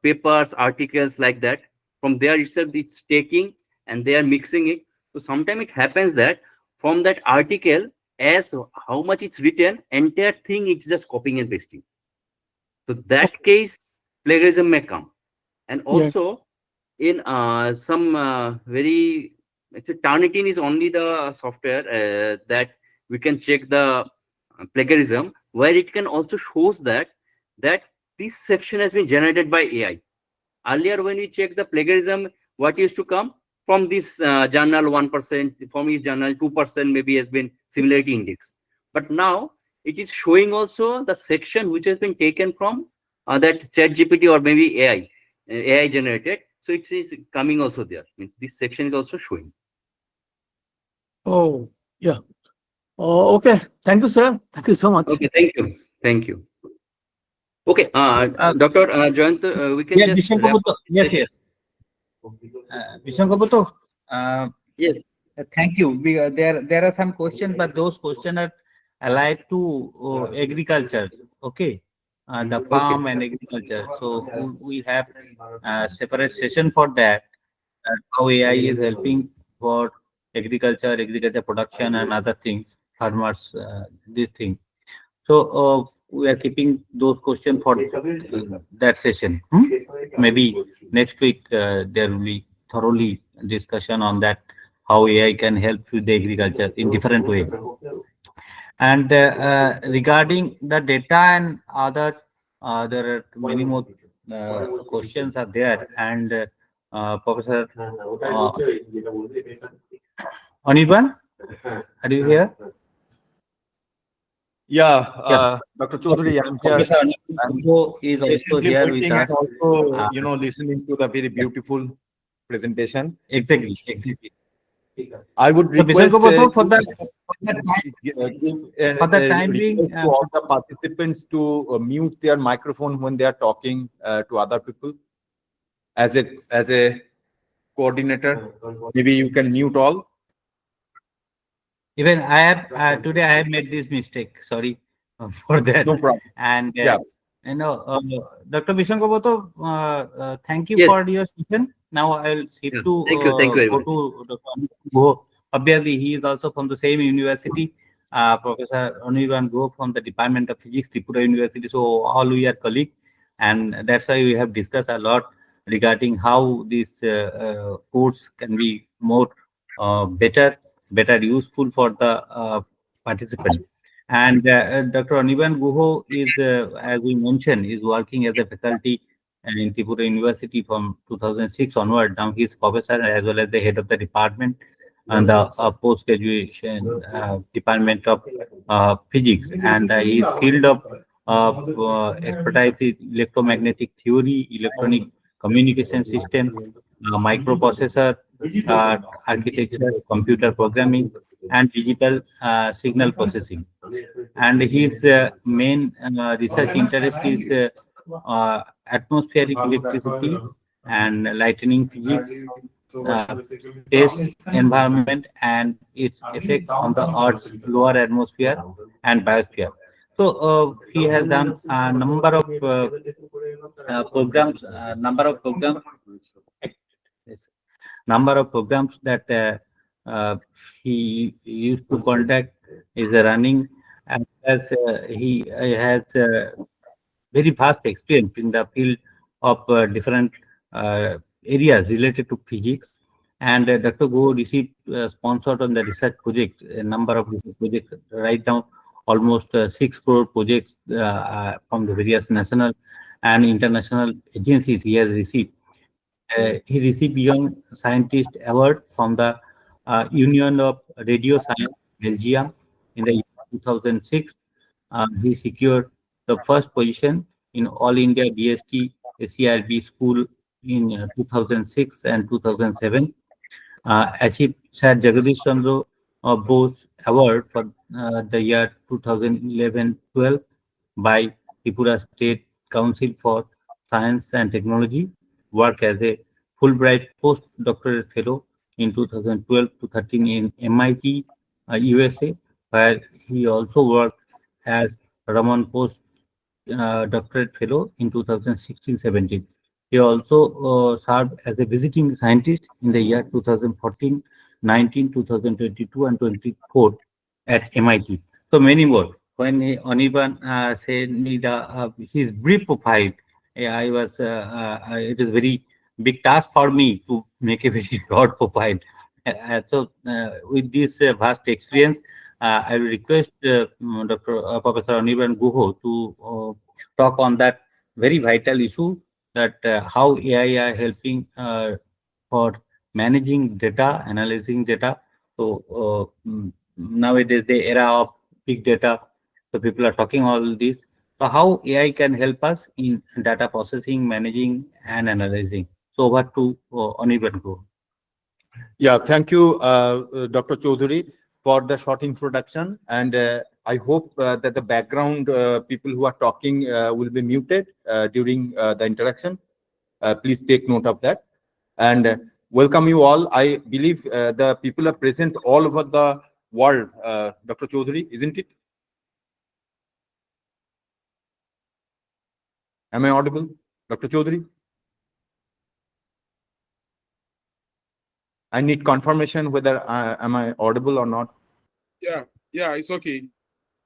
papers, articles like that. From there itself, it's taking and they are mixing it. So sometimes it happens that from that article, as how much it's written, entire thing it's just copying and pasting. So that case, plagiarism may come. And also in some very, actually Turnitin is only the software that we can check the plagiarism, where it can also shows that this section has been generated by AI. Earlier, when we check the plagiarism, what used to come from this journal 1%, from each journal 2% maybe has been similarity index. But now it is showing also the section which has been taken from that ChatGPT or maybe AI generated. So it is coming also there. Means this section is also showing. Oh, yeah. Oh, okay. Thank you, sir. Thank you so much. Okay, thank you. Thank you. Okay, Dr. Jayant, we can just wrap up this session. Vishankaputo, Yes. thank you. There are some questions, but those questions are allied to agriculture. Okay, the farm and agriculture. So we have a separate session for that. How AI is helping for agriculture production, and other things, farmers, this thing. So we are keeping those questions for that session. Maybe next week there will be thoroughly discussion on that, how AI can help with the agriculture in different way. And regarding the data and other, there are many more questions are there. And Professor Anirban, are you here? Yeah, Dr. Chaudhary, I'm here. Professor Anirban is also Patiently here with waiting us. and also, listening to the very beautiful presentation. Exactly. I would So, request for the time being, request to all the participants to mute their microphone when they are talking to other people. As a coordinator, maybe you can mute all. even I have today I have made this mistake. Sorry for that. No problem. And Yeah. Dr. Vishankaputo, thank you Yes. for your session. Now I'll shift Yeah. to Thank you very go much. to Dr. Guho. Obviously, he is also from the same university. Professor Anirban Guho from the Department of Physics, Tripura University. So all we are colleagues, and that's why we have discussed a lot regarding how this course can be more better useful for the participant. And Dr. Anirban Guho is, as we mentioned, is working as a faculty in Tripura University from 2006 onward. Now he is professor as well as the head of the department and the post-graduation department of physics. And his field of expertise is electromagnetic theory, electronic communication system, microprocessor architecture, computer programming, and digital signal processing. And his main research interest is atmospheric electricity and lightning physics, space environment, and its effect on the Earth's lower atmosphere and biosphere. So he has done a number of programs, number of programs that he used to conduct is running, and as he has very vast experience in the field of different areas related to physics. And Dr. Go received sponsored on the research project, a number of research projects, right now almost 6 crore projects from the various national and international agencies he has received. He received Young Scientist Award from the Union of Radio Science, Belgium, in the year 2006. He secured the first position in All India DST CRB school in 2006 and 2007. Achieved Sir Jagadish Chandra Bose Award for the year 2011-12 by Tripura State Council for Science and Technology. Work as a Fulbright postdoctoral fellow in 2012 to 13 in MIT, USA, where he also worked as Raman post doctorate fellow in 2016-17. He also served as a visiting scientist in the year 2014, 19, 2022, and 24 at MIT. So many more. When Anirban said me his brief profile, I was it is very big task for me to make a very short profile. With this vast experience, I will request Professor Anirban Guho to talk on that very vital issue, that how AI are helping for managing data, analyzing data. So nowadays the era of big data, so people are talking all this. So how AI can help us in data processing, managing, and analyzing. So over to Anirban Guho. Yeah, thank you, Dr. Chaudhary, for the short introduction. And I hope that the background people who are talking will be muted during the interaction. Please take note of that. And welcome you all. I believe the people are present all over the world, Dr. Chaudhary, isn't it? Am I audible, Dr. Chaudhary? I need confirmation whether am I audible or not. Yeah, it's okay.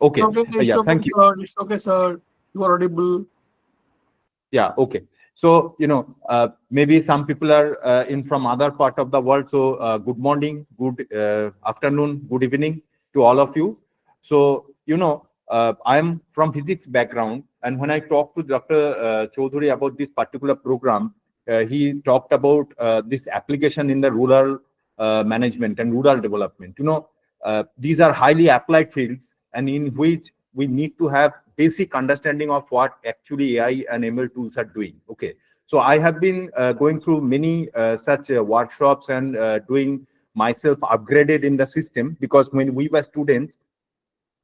Okay. It's Yeah, okay, thank you. sir. It's okay, sir. You are audible. Yeah, okay. So, maybe some people are in from other part of the world. So, good morning, good afternoon, good evening to all of you. So, I'm from physics background. And when I talked to Dr. Chaudhary about this particular program, he talked about this application in the rural management and rural development. These are highly applied fields, and in which we need to have basic understanding of what actually AI and ML tools are doing. Okay, so I have been going through many such workshops and doing myself upgraded in the system, because when we were students,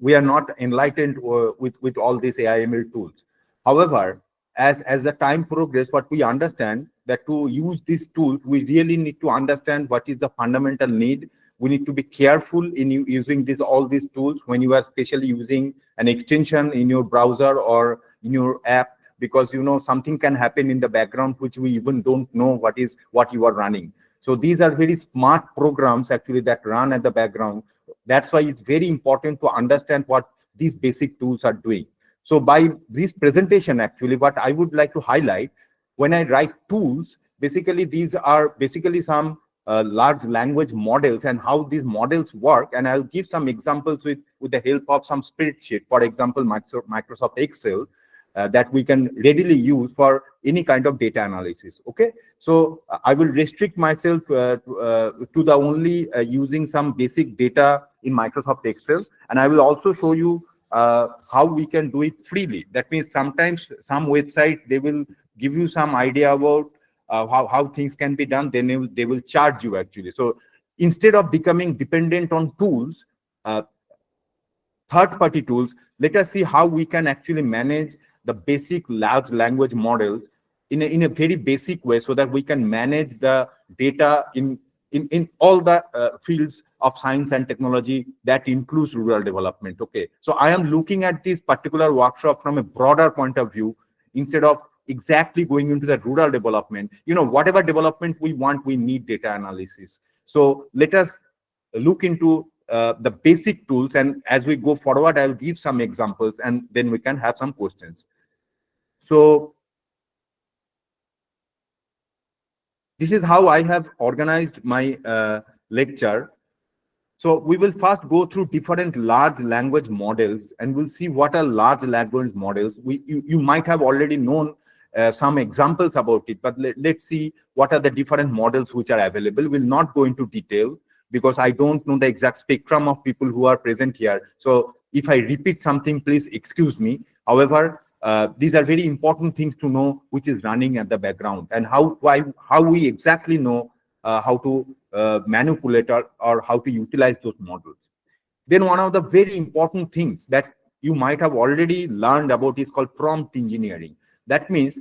we are not enlightened with all these AI ML tools. However, as the time progresses, what we understand that to use these tools, we really need to understand what is the fundamental need. We need to be careful in using all these tools when you are especially using an extension in your browser or in your app, because something can happen in the background which we even don't know what you are running. So these are very smart programs actually that run at the background. That's why it's very important to understand what these basic tools are doing. So by this presentation, actually, what I would like to highlight, when I write tools, basically these are basically some large language models and how these models work. And I'll give some examples with the help of some spreadsheet, for example, Microsoft Excel, that we can readily use for any kind of data analysis. Okay, so I will restrict myself to the only using some basic data in Microsoft Excel, and I will also show you how we can do it freely. That means sometimes some website, they will give you some idea about how things can be done, then they will charge you actually. So instead of becoming dependent on tools, third-party tools, let us see how we can actually manage the basic large language models in a very basic way, so that we can manage the data in all the fields of science and technology that includes rural development. Okay, so I am looking at this particular workshop from a broader point of view, instead of exactly going into the rural development. Whatever development we want, we need data analysis. So let us look into the basic tools, and as we go forward, I'll give some examples, and then we can have some questions. So this is how I have organized my lecture. So we will first go through different large language models, and we'll see what are large language models. You might have already known some examples about it, but let's see what are the different models which are available. We'll not go into detail, because I don't know the exact spectrum of people who are present here. So if I repeat something, please excuse me. However, these are very important things to know which is running at the background, and how we exactly know how to manipulate or how to utilize those models. Then one of the very important things that you might have already learned about is called prompt engineering. That means,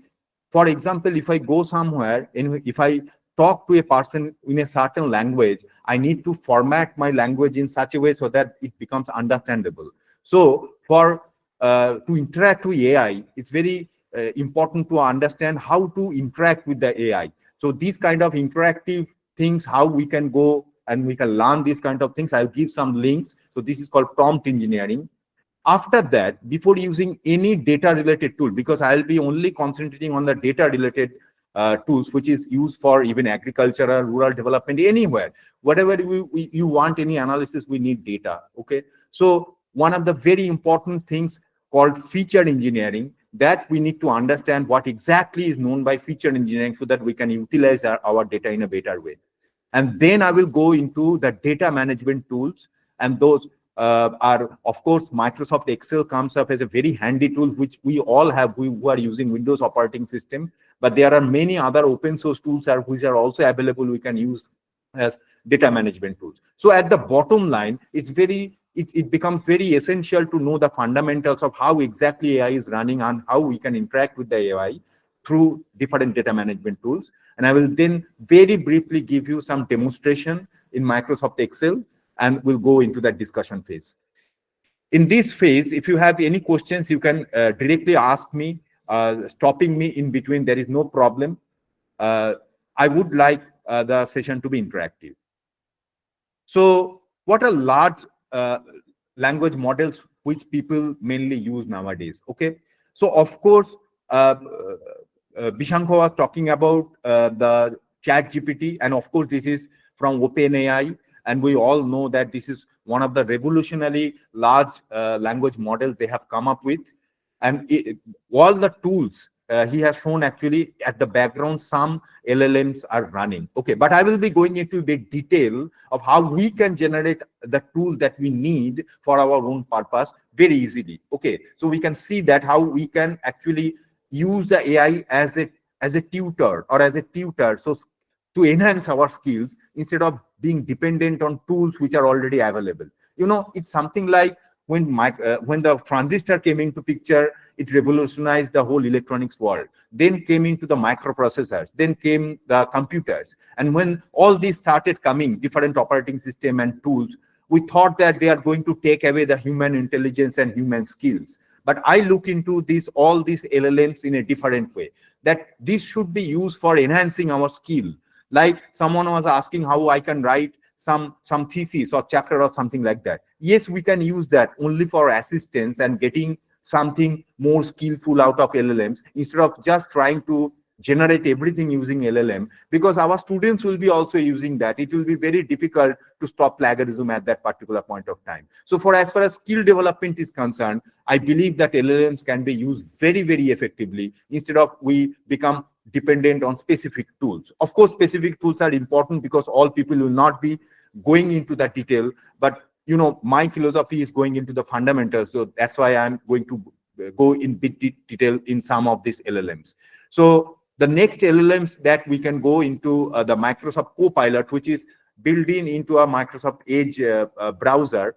for example, if I go somewhere and if I talk to a person in a certain language, I need to format my language in such a way so that it becomes understandable. So for to interact with AI, it's very important to understand how to interact with the AI. So these kind of interactive things, how we can go and we can learn these kind of things. I'll give some links. So this is called prompt engineering. After that, before using any data related tool, because I'll be only concentrating on the data related tools, which is used for even agriculture, rural development, anywhere, whatever you want any analysis, we need data. Okay. So one of the very important things called feature engineering, that we need to understand what exactly is known by feature engineering so that we can utilize our data in a better way. And then I will go into the data management tools, and those are, of course, Microsoft Excel comes up as a very handy tool, which we all have, who are using Windows operating system, but there are many other open source tools which are also available, we can use as data management tools. So at the bottom line, it becomes very essential to know the fundamentals of how exactly AI is running and how we can interact with the AI through different data management tools. And I will then very briefly give you some demonstration in Microsoft Excel, and we'll go into that discussion phase. In this phase, if you have any questions, you can directly ask me, stopping me in between, there is no problem. I would like the session to be interactive. So what are large language models which people mainly use nowadays? Okay, so of course, Bishankha was talking about the ChatGPT, and of course this is from OpenAI, and we all know that this is one of the revolutionary large language models they have come up with. And all the tools he has shown, actually at the background some LLMs are running. Okay, but I will be going into a bit detail of how we can generate the tool that we need for our own purpose very easily. Okay, so we can see that how we can actually use the AI as a tutor or as a tutor, so to enhance our skills instead of being dependent on tools which are already available. You know, it's something like when the transistor came into picture, it revolutionized the whole electronics world. Then came into the microprocessors, then came the computers. And when all these started coming, different operating system and tools, we thought that they are going to take away the human intelligence and human skills. But I look into all these LLMs in a different way, that this should be used for enhancing our skill. Like someone was asking how I can write some thesis or chapter or something like that. Yes, we can use that only for assistance and getting something more skillful out of LLMs instead of just trying to generate everything using LLM, because our students will be also using that. It will be very difficult to stop plagiarism at that particular point of time. So as far as skill development is concerned, I believe that LLMs can be used very, very effectively instead of we become dependent on specific tools. Of course, specific tools are important because all people will not be going into that detail, but you know, my philosophy is going into the fundamentals. So that's why I'm going to go in bit detail in some of these LLMs. So the next LLMs that we can go into the Microsoft Copilot, which is built into a Microsoft Edge browser.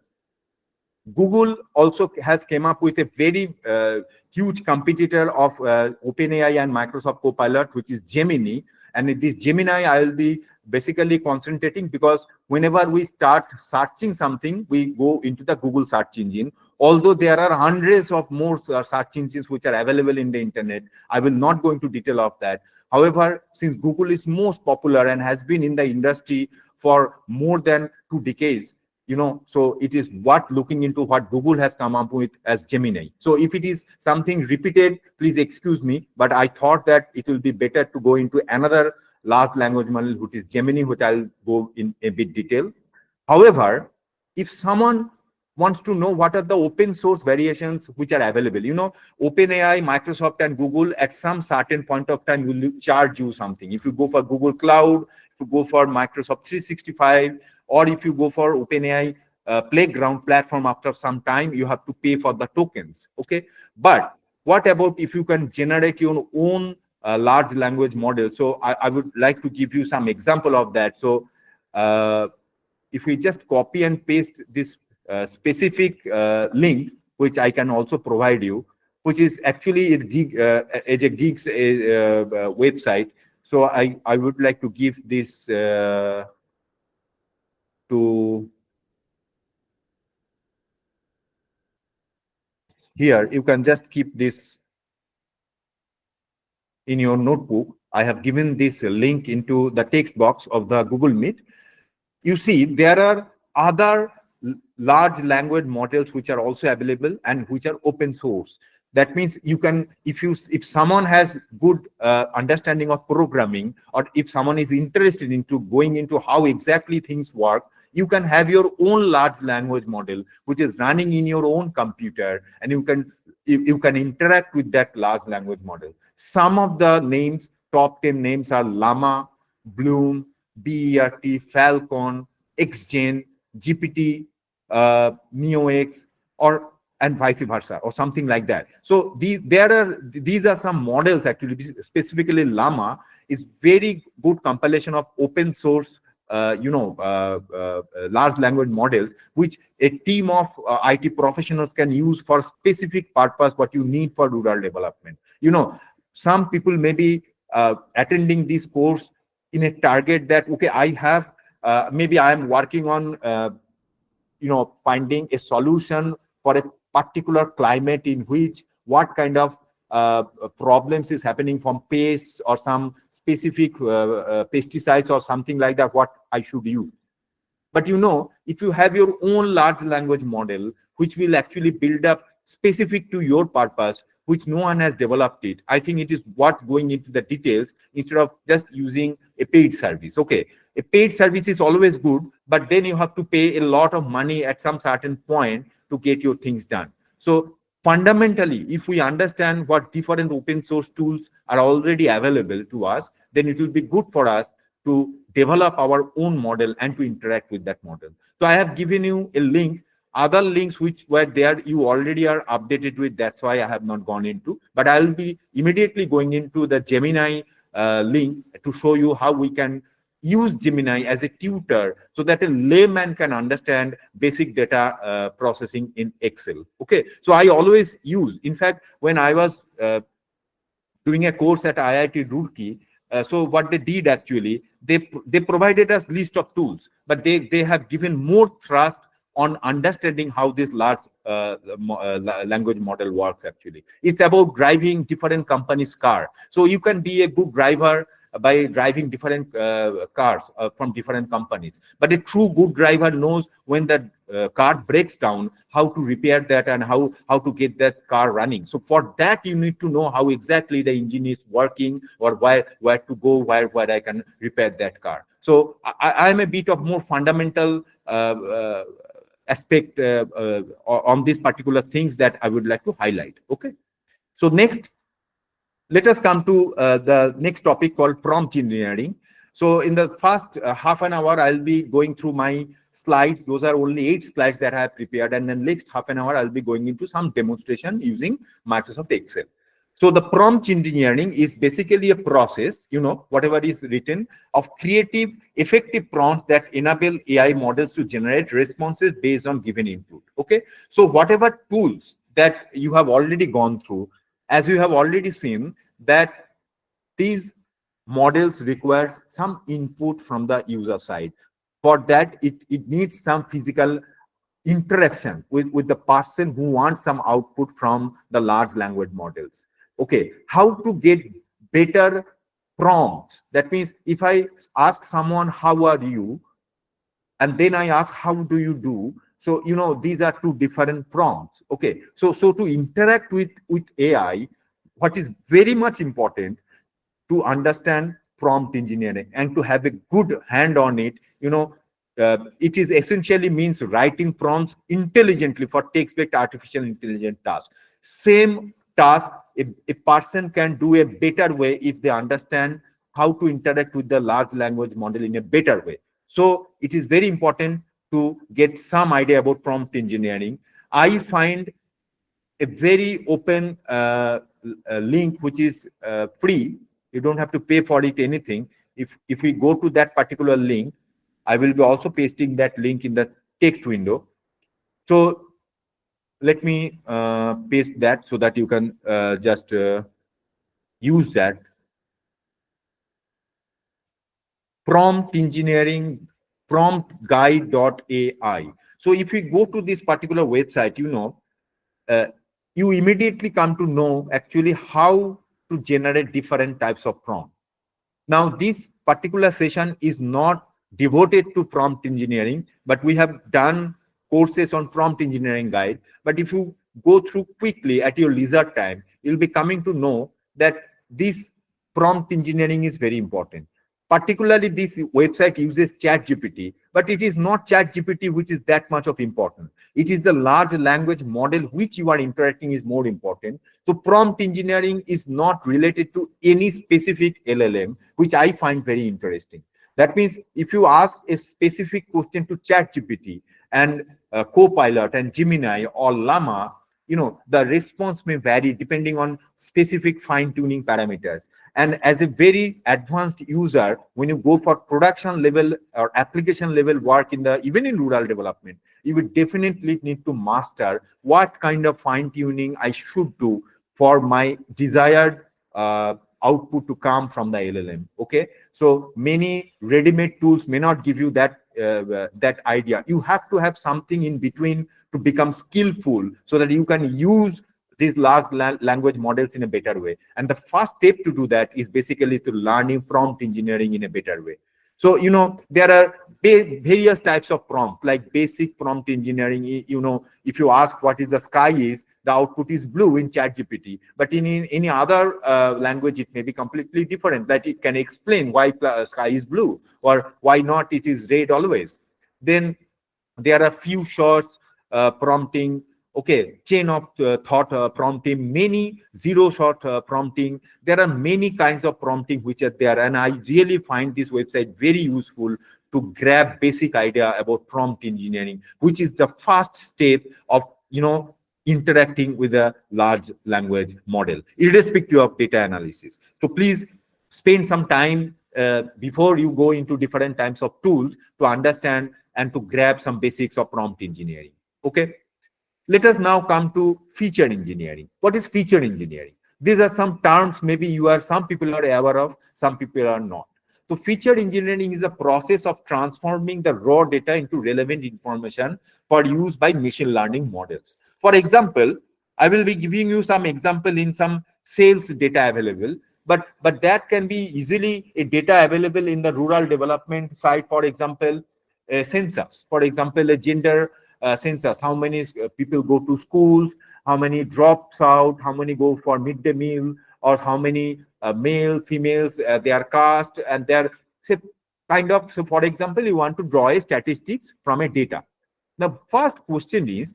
Google also has came up with a very huge competitor of OpenAI and Microsoft Copilot, which is Gemini. And in this Gemini, I'll be basically concentrating because whenever we start searching something, we go into the Google search engine. Although there are hundreds of more search engines which are available in the internet, I will not go into detail of that. However, since Google is most popular and has been in the industry for more than 2 decades, you know, so it is worth looking into what Google has come up with as Gemini. So if it is something repeated, please excuse me, but I thought that it will be better to go into another large language model, which is Gemini, which I'll go in a bit detail. However, if someone wants to know what are the open source variations which are available, you know, OpenAI, Microsoft and Google at some certain point of time will charge you something. If you go for Google Cloud, if you go for Microsoft 365, or if you go for OpenAI Playground platform, after some time, you have to pay for the tokens. Okay. But what about if you can generate your own large language model? So I would like to give you some example of that. So if we just copy and paste this specific link, which I can also provide you, which is actually a Gig's website. So I would like to give this to here. You can just keep this in your notebook. I have given this link into the text box of the Google Meet. You see, there are other large language models which are also available and which are open source. That means you can, if someone has good understanding of programming, or if someone is interested into going into how exactly things work, you can have your own large language model which is running in your own computer, and you can interact with that large language model. Some of the names, top 10 names, are Llama, Bloom, BERT, Falcon, XGen, GPT, NeoX, and vice versa, or something like that. So these are some models. Actually, specifically Llama is very good compilation of open source large language models, which a team of IT professionals can use for specific purpose what you need for rural development. Some people may be attending this course in a target that, okay, I have maybe I am working on finding a solution for a particular climate in which what kind of problems is happening from pests or some specific pesticides or something like that, what I should use. But if you have your own large language model, which will actually build up specific to your purpose, which no one has developed it, I think it is worth going into the details instead of just using a paid service. Okay, a paid service is always good, but then you have to pay a lot of money at some certain point to get your things done. So fundamentally, if we understand what different open source tools are already available to us, then it will be good for us to develop our own model and to interact with that model. So I have given you a link. Other links which were there, you already are updated with. That's why I have not gone into. But I will be immediately going into the Gemini link to show you how we can use Gemini as a tutor so that a layman can understand basic data processing in Excel. Okay, so I always use, in fact, when I was doing a course at IIT Roorkee, so what they did actually, they provided us list of tools, but they have given more thrust on understanding how this large language model works. Actually, it's about driving different companies' car. So you can be a good driver by driving different cars from different companies. But a true good driver knows when the car breaks down, how to repair that and how to get that car running. So for that, you need to know how exactly the engine is working, or where to go, where I can repair that car. So I am a bit of more fundamental aspect on these particular things that I would like to highlight. Okay, so next, let us come to the next topic called prompt engineering. So in the first half an hour, I'll be going through my slides. Those are only 8 slides that I have prepared, and then next half an hour, I'll be going into some demonstration using Microsoft Excel. So the prompt engineering is basically a process, whatever is written, of creative, effective prompts that enable AI models to generate responses based on given input. Okay, so whatever tools that you have already gone through, as you have already seen, that these models require some input from the user side. For that, it needs some physical interaction with the person who wants some output from the large language models. Okay, how to get better prompts? That means if I ask someone, how are you? And then I ask, how do you do? So, these are 2 different prompts. Okay, so to interact with AI, what is very much important to understand prompt engineering and to have a good hand on it, it is essentially means writing prompts intelligently for text-based artificial intelligence tasks. Same task, a person can do a better way if they understand how to interact with the large language model in a better way. So it is very important to get some idea about prompt engineering. I find a very open link which is free. You don't have to pay for it anything. If we go to that particular link, I will be also pasting that link in the text window. So let me paste that so that you can just use that. Prompt engineering, promptguide.ai. So if we go to this particular website, you immediately come to know actually how to generate different types of prompt. Now, this particular session is not devoted to prompt engineering, but we have done courses on prompt engineering guide. But if you go through quickly at your leisure time, you'll be coming to know that this prompt engineering is very important. Particularly, this website uses ChatGPT, but it is not ChatGPT which is that much of important. It is the large language model which you are interacting is more important. So prompt engineering is not related to any specific LLM, which I find very interesting. That means if you ask a specific question to ChatGPT and Copilot and Gemini or Llama, the response may vary depending on specific fine-tuning parameters. And as a very advanced user, when you go for production level or application level work even in rural development, you would definitely need to master what kind of fine-tuning I should do for my desired output to come from the LLM. Okay, so many ready-made tools may not give you that that idea. You have to have something in between to become skillful so that you can use these large language models in a better way. And the first step to do that is basically to learning prompt engineering in a better way. So, there are various types of prompt, like basic prompt engineering. If you ask what is the sky is, the output is blue in ChatGPT. But in any other language, it may be completely different, that it can explain why sky is blue or why not it is red always. Then there are a few shorts prompting, okay, chain of thought prompting, many zero shot prompting. There are many kinds of prompting which are there, and I really find this website very useful to grab basic idea about prompt engineering, which is the first step of interacting with a large language model, irrespective of data analysis. So please spend some time before you go into different types of tools to understand and to grab some basics of prompt engineering. Okay. Let us now come to feature engineering. What is feature engineering? These are some terms maybe some people are aware of, some people are not. So feature engineering is a process of transforming the raw data into relevant information for use by machine learning models. For example, I will be giving you some example in some sales data available, but that can be easily a data available in the rural development side. For example, a census, for example, a gender census, how many people go to schools, how many drops out, how many go for midday meal, or how many male, females, their caste, and their kind of. So for example, you want to draw a statistics from a data. The first question is,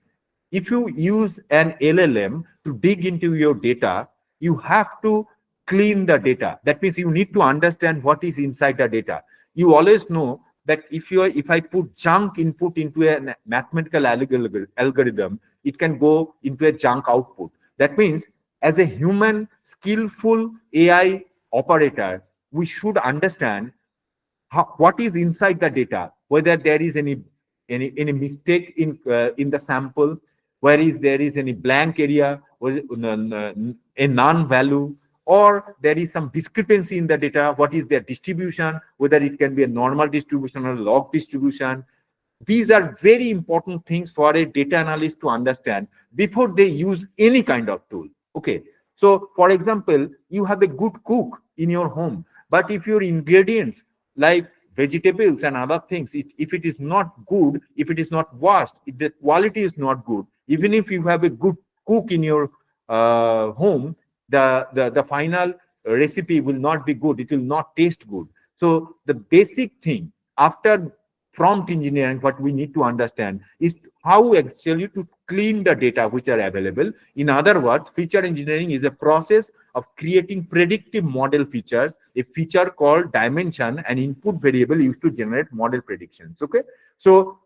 if you use an LLM to dig into your data, you have to clean the data. That means you need to understand what is inside the data. You always know that if I put junk input into a mathematical algorithm, it can go into a junk output. That means as a human skillful AI operator, we should understand what is inside the data, whether there is any mistake in the sample, there is any blank area, or a non-value, or there is some discrepancy in the data, what is their distribution, whether it can be a normal distribution or log distribution. These are very important things for a data analyst to understand before they use any kind of tool. Okay, so for example, you have a good cook in your home, but if your ingredients like vegetables and other things, if it is not good, if it is not washed, if the quality is not good, even if you have a good cook in your home, the final recipe will not be good. It will not taste good. So the basic thing after prompt engineering, what we need to understand is how actually to clean the data which are available. In other words, feature engineering is a process of creating predictive model features, a feature called dimension, an input variable used to generate model predictions. Okay, so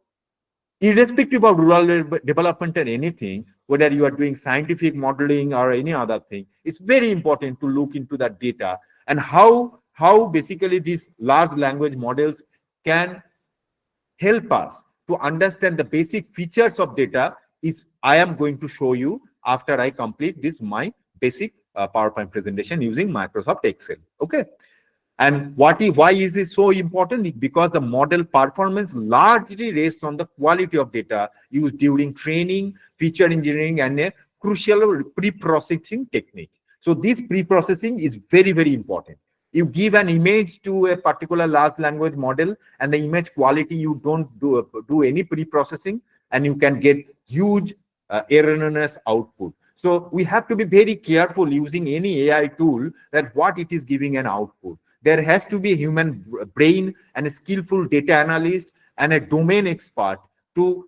irrespective of rural development or anything, whether you are doing scientific modeling or any other thing, it's very important to look into that data and how basically these large language models can help us to understand the basic features of data is I am going to show you after I complete this my basic PowerPoint presentation using Microsoft Excel. Okay. And why is this so important? Because the model performance largely rests on the quality of data used during training, feature engineering, and a crucial pre-processing technique. So this pre-processing is very, very important. You give an image to a particular large language model, and the image quality, you don't do any pre-processing, and you can get huge erroneous output. So we have to be very careful using any AI tool that what it is giving an output. There has to be a human brain and a skillful data analyst and a domain expert to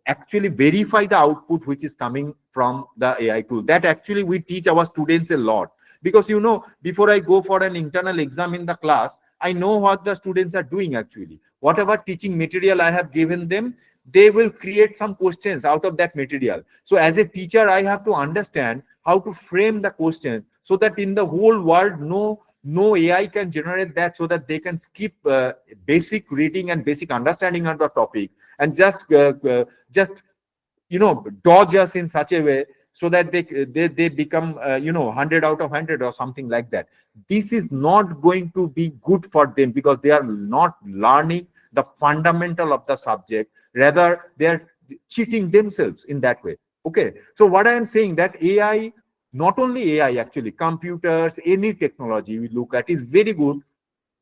actually verify the output which is coming from the AI tool. That actually we teach our students a lot. Because, you know, before I go for an internal exam in the class, I know what the students are doing actually. Whatever teaching material I have given them, they will create some questions out of that material. So as a teacher, I have to understand how to frame the question so that in the whole world, no AI can generate that, so that they can skip basic reading and basic understanding of the topic and just you know, dodge us in such a way so that they become you know, 100 out of 100 or something like that. This is not going to be good for them because they are not learning the fundamental of the subject. Rather, they are cheating themselves in that way. Okay, so what I am saying that AI, not only AI, actually computers, any technology we look at is very good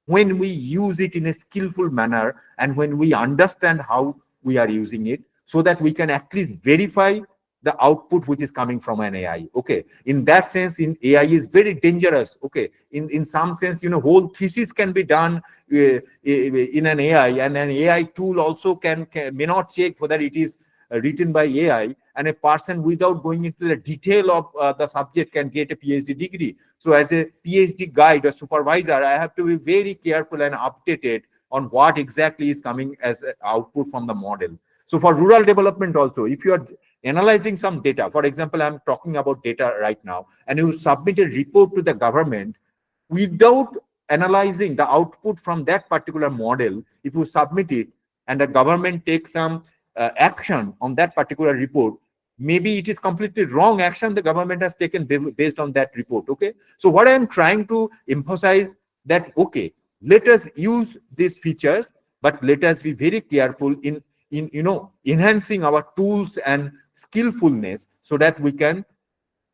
when we use it in a skillful manner and when we understand how we are using it, so that we can at least verify the output which is coming from an AI. Okay, in that sense, in AI is very dangerous. Okay, in some sense, you know, whole thesis can be done in an AI, and an AI tool also may not check whether it is written by AI, and a person without going into the detail of the subject can get a PhD degree. So as a PhD guide or supervisor, I have to be very careful and updated on what exactly is coming as output from the model. So for rural development also, if you are analyzing some data, for example, I'm talking about data right now, and you submit a report to the government without analyzing the output from that particular model, if you submit it and the government takes some action on that particular report, maybe it is completely wrong action the government has taken based on that report. Okay, so what I am trying to emphasize that, okay, let us use these features, but let us be very careful in you know, enhancing our tools and skillfulness so that we can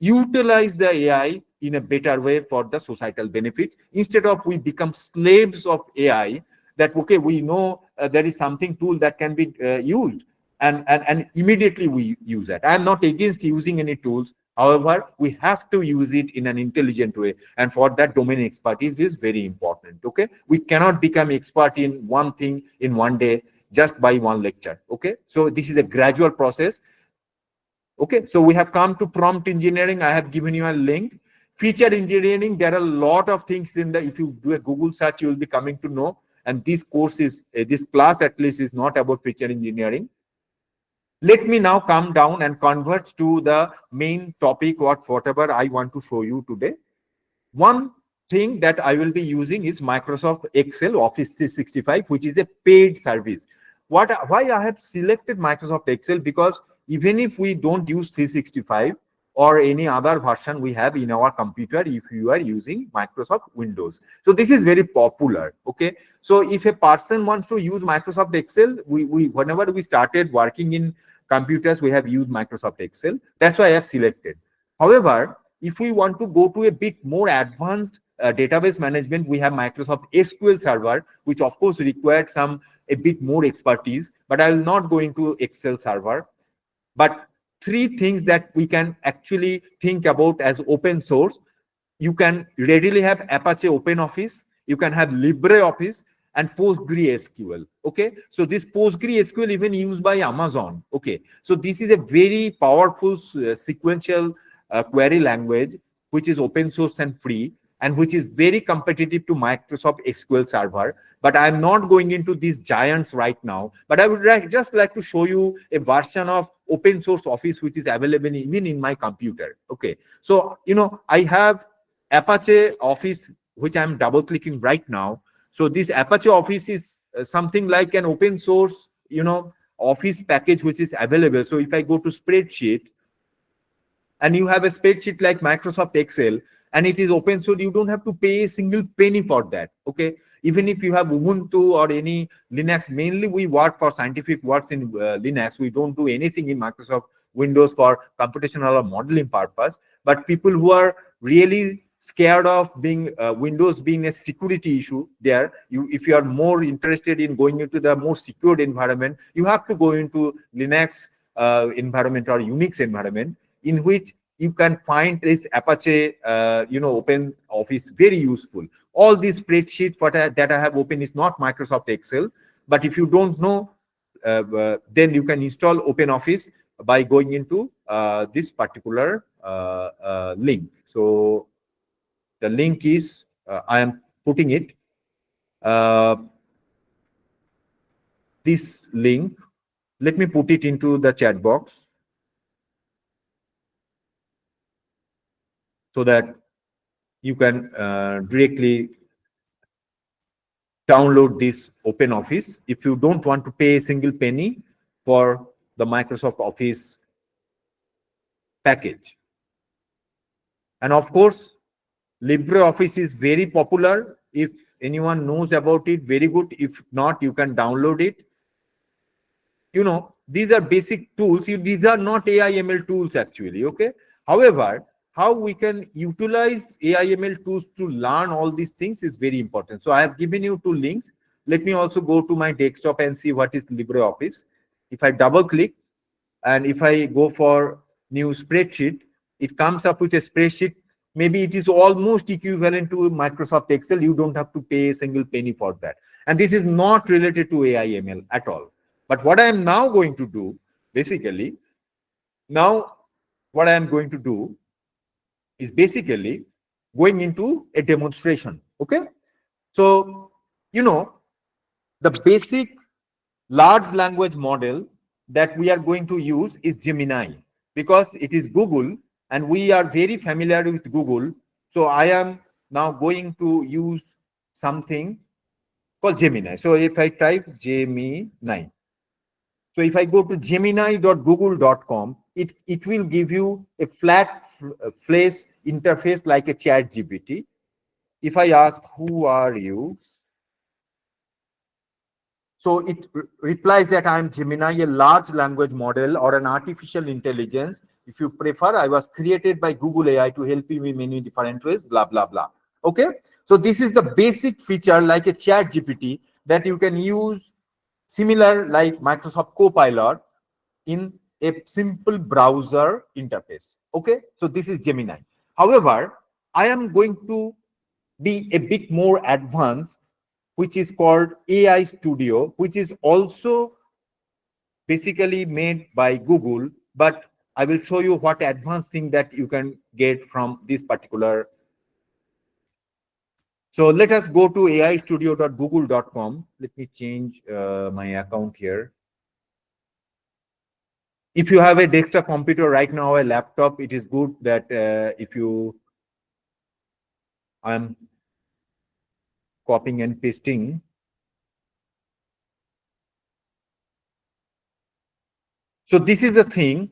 utilize the AI in a better way for the societal benefits, instead of we become slaves of AI, that okay, we know there is something tool that can be used and immediately we use that. I am not against using any tools. However, we have to use it in an intelligent way, and for that, domain expertise is very important. Okay, we cannot become expert in one thing in one day just by one lecture. Okay, so this is a gradual process. Okay, so we have come to prompt engineering. I have given you a link. Feature engineering, there are a lot of things in the, if you do a Google search, you will be coming to know. And this course is, this class at least is not about feature engineering. Let me now come down and convert to the main topic, whatever I want to show you today. One thing that I will be using is Microsoft Excel Office 365, which is a paid service. Why I have selected Microsoft Excel? Because even if we don't use 365 or any other version we have in our computer, if you are using Microsoft Windows, so this is very popular. Okay, so if a person wants to use Microsoft Excel, we whenever we started working in computers, we have used Microsoft Excel. That's why I have selected. However, if we want to go to a bit more advanced database management, we have Microsoft SQL Server, which of course required a bit more expertise, but I will not go into Excel Server. But three things that we can actually think about as open source. You can readily have Apache OpenOffice, you can have LibreOffice, and PostgreSQL. Okay, so this PostgreSQL even used by Amazon. Okay, so this is a very powerful sequential query language which is open source and free, and which is very competitive to Microsoft SQL Server. But I'm not going into these giants right now. But I would just like to show you a version of open source Office which is available even in my computer. Okay, so I have Apache Office, which I'm double clicking right now. So this Apache Office is something like an open source, Office package which is available. So if I go to spreadsheet, and you have a spreadsheet like Microsoft Excel, and it is open source, you don't have to pay a single penny for that. Okay, even if you have Ubuntu or any Linux, mainly we work for scientific works in Linux. We don't do anything in Microsoft Windows for computational or modeling purpose. But people who are really scared of being Windows being a security issue, if you are more interested in going into the more secured environment, you have to go into Linux environment or Unix environment, in which you can find this Apache, open Office very useful. All these spreadsheets that I have open is not Microsoft Excel, but if you don't know, then you can install Open Office by going into this particular link. So the link is, I am putting it, this link. Let me put it into the chat box, so that you can directly download this Open Office if you don't want to pay a single penny for the Microsoft Office package. And of course, LibreOffice is very popular. If anyone knows about it, very good. If not, you can download it. These are basic tools. These are not AI/ML tools actually. Okay. However, how we can utilize AI/ML tools to learn all these things is very important. So I have given you 2 links. Let me also go to my desktop and see what is LibreOffice. If I double click, and if I go for new spreadsheet, it comes up with a spreadsheet. Maybe it is almost equivalent to Microsoft Excel. You don't have to pay a single penny for that. And this is not related to AI/ML at all. But what I am now going to do, basically, what I am going to do is basically going into a demonstration. Okay, so the basic large language model that we are going to use is Gemini, because it is Google and we are very familiar with Google. So I am now going to use something called Gemini. So if I type Gemini, so if I go to gemini.google.com, it will give you a flat face interface like a chat GPT. If I ask, who are you? So it replies that I am Gemini, a large language model or an artificial intelligence. If you prefer, I was created by Google AI to help you in many different ways, blah, blah, blah. Okay. So this is the basic feature like a chat GPT that you can use similar like Microsoft Copilot in a simple browser interface. Okay. So this is Gemini. However, I am going to be a bit more advanced, which is called AI Studio, which is also basically made by Google, but I will show you what advanced thing that you can get from this particular. So let us go to aistudio.google.com. Let me change my account here. If you have a desktop computer right now, a laptop, it is good that I'm copying and pasting. So this is the thing,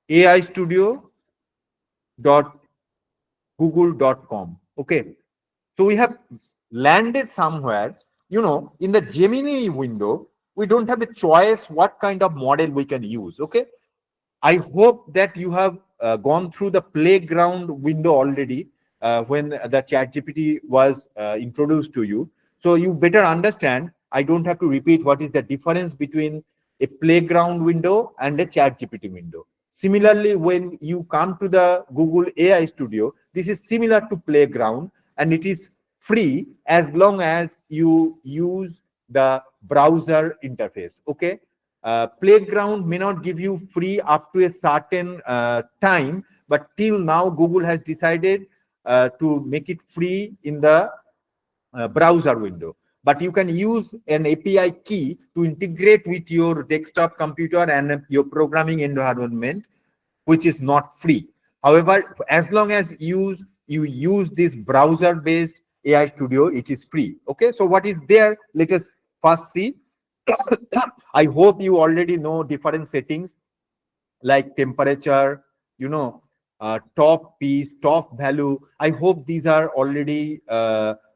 aistudio.google.com. Okay. So we have landed somewhere, in the Gemini window, we don't have a choice what kind of model we can use. Okay. I hope that you have gone through the playground window already when the ChatGPT was introduced to you. So you better understand, I don't have to repeat what is the difference between a playground window and a ChatGPT window. Similarly, when you come to the Google AI Studio, this is similar to playground and it is free as long as you use the browser interface. Okay. Playground may not give you free up to a certain time, but till now Google has decided to make it free in the browser window. But you can use an API key to integrate with your desktop computer and your programming environment, which is not free. However, as long as you use this browser-based AI Studio, it is free. Okay, so what is there? Let us first see. I hope you already know different settings like temperature, top piece, top value. I hope these are already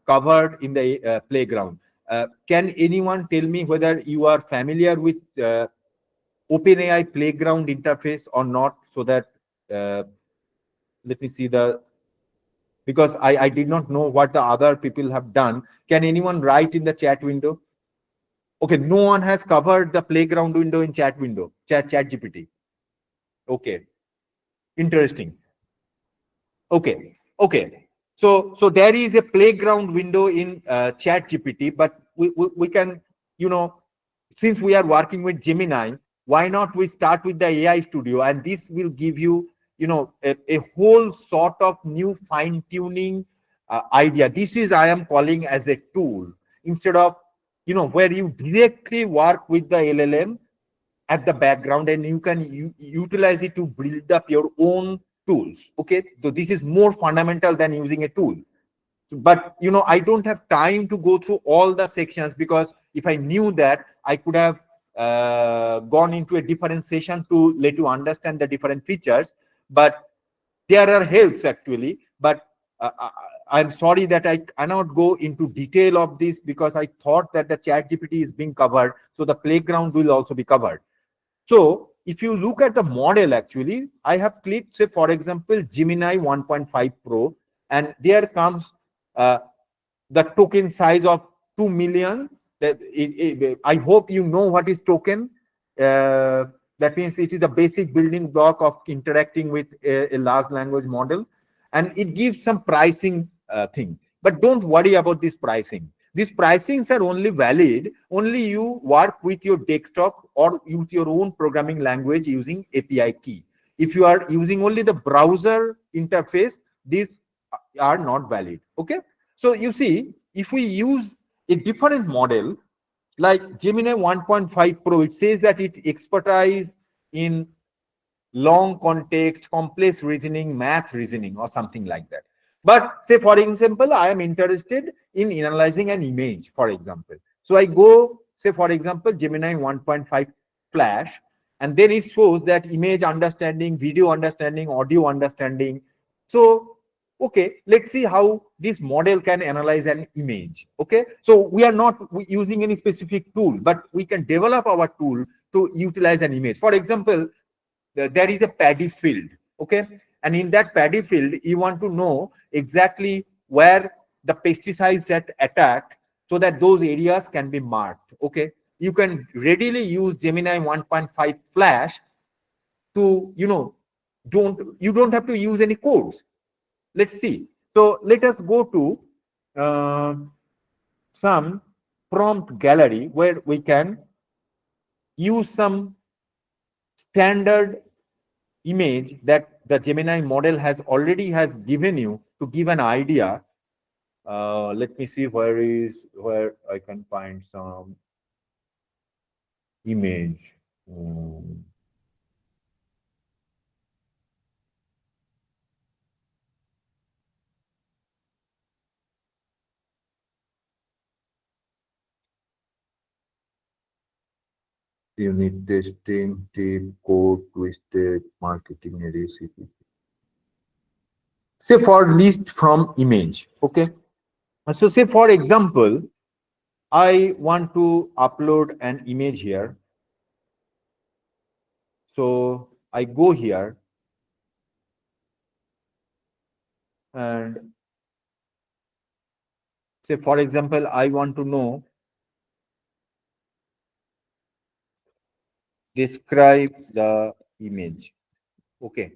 covered in the playground. Can anyone tell me whether you are familiar with OpenAI playground interface or not? So that let me see because I did not know what the other people have done. Can anyone write in the chat window? Okay, no one has covered the playground window in chat window, chat GPT. Okay, interesting. Okay. So there is a playground window in chat GPT, but we can, since we are working with Gemini, why not we start with the AI Studio, and this will give you, a whole sort of new fine tuning idea. This is I am calling as a tool instead of, where you directly work with the LLM at the background and you can utilize it to build up your own tools. Okay, so this is more fundamental than using a tool. But I don't have time to go through all the sections, because if I knew that, I could have gone into a different session to let you understand the different features. But there are helps actually, but I'm sorry that I cannot go into detail of this, because I thought that the chat GPT is being covered, so the playground will also be covered. So if you look at the model, actually, I have clicked, say, for example, Gemini 1.5 Pro, and there comes the token size of 2 million. I hope you know what is token. That means it is the basic building block of interacting with a large language model, and it gives some pricing thing. But don't worry about this pricing. These pricings are only valid only you work with your desktop or with your own programming language using API key. If you are using only the browser interface, these are not valid. Okay, so you see, if we use a different model like Gemini 1.5 Pro, it says that it expertise in long context, complex reasoning, math reasoning, or something like that. But say, for example, I am interested in analyzing an image, for example. So I go, say, for example, Gemini 1.5 Flash, and then it shows that image understanding, video understanding, audio understanding. So, okay, let's see how this model can analyze an image. Okay, so we are not using any specific tool, but we can develop our tool to utilize an image. For example, there is a paddy field. Okay, and in that paddy field, you want to know exactly where the pesticides that attack, so that those areas can be marked. Okay, you can readily use Gemini 1.5 Flash to, you don't have to use any codes. Let's see. So let us go to some prompt gallery where we can use some standard image that the Gemini model has already given you to give an idea. Let me see where I can find some image. Unit testing, tip, code, twisted, marketing, recipe. Say for list from image. Okay. So say, for example, I want to upload an image here. So I go here and say, for example, I want to know, describe the image. Okay.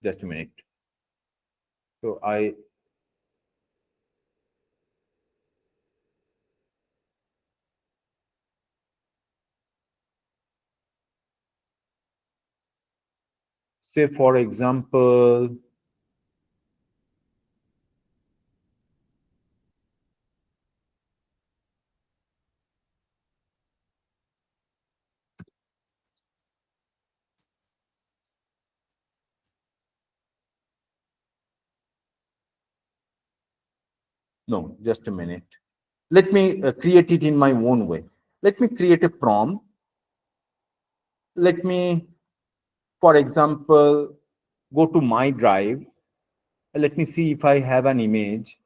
Just a minute. So I say for example, no, just a minute. Let me create it in my own way. Let me create a prompt. Let me, for example, go to my drive. Let me see if I have an image.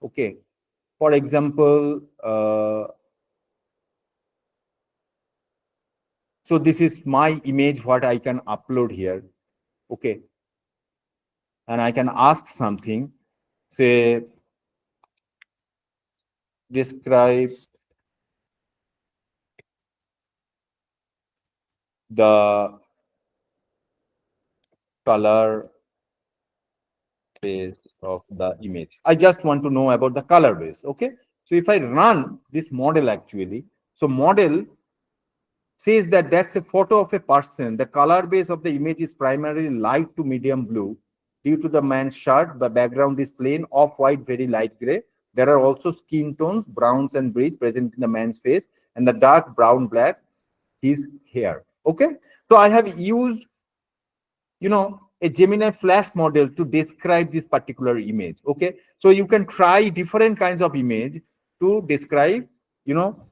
Okay. For example, so this is my image, what I can upload here. Okay. And I can ask something, say, describe the color base of the image. I just want to know about the color base. Okay. So if I run this model actually, so model says that that's a photo of a person. The color base of the image is primarily light to medium blue. Due to the man's shirt, the background is plain, off-white, very light gray. There are also skin tones, browns and beige present in the man's face, and the dark brown black his hair. Okay. So I have used, a Gemini Flash model to describe this particular image. Okay. So you can try different kinds of image to describe,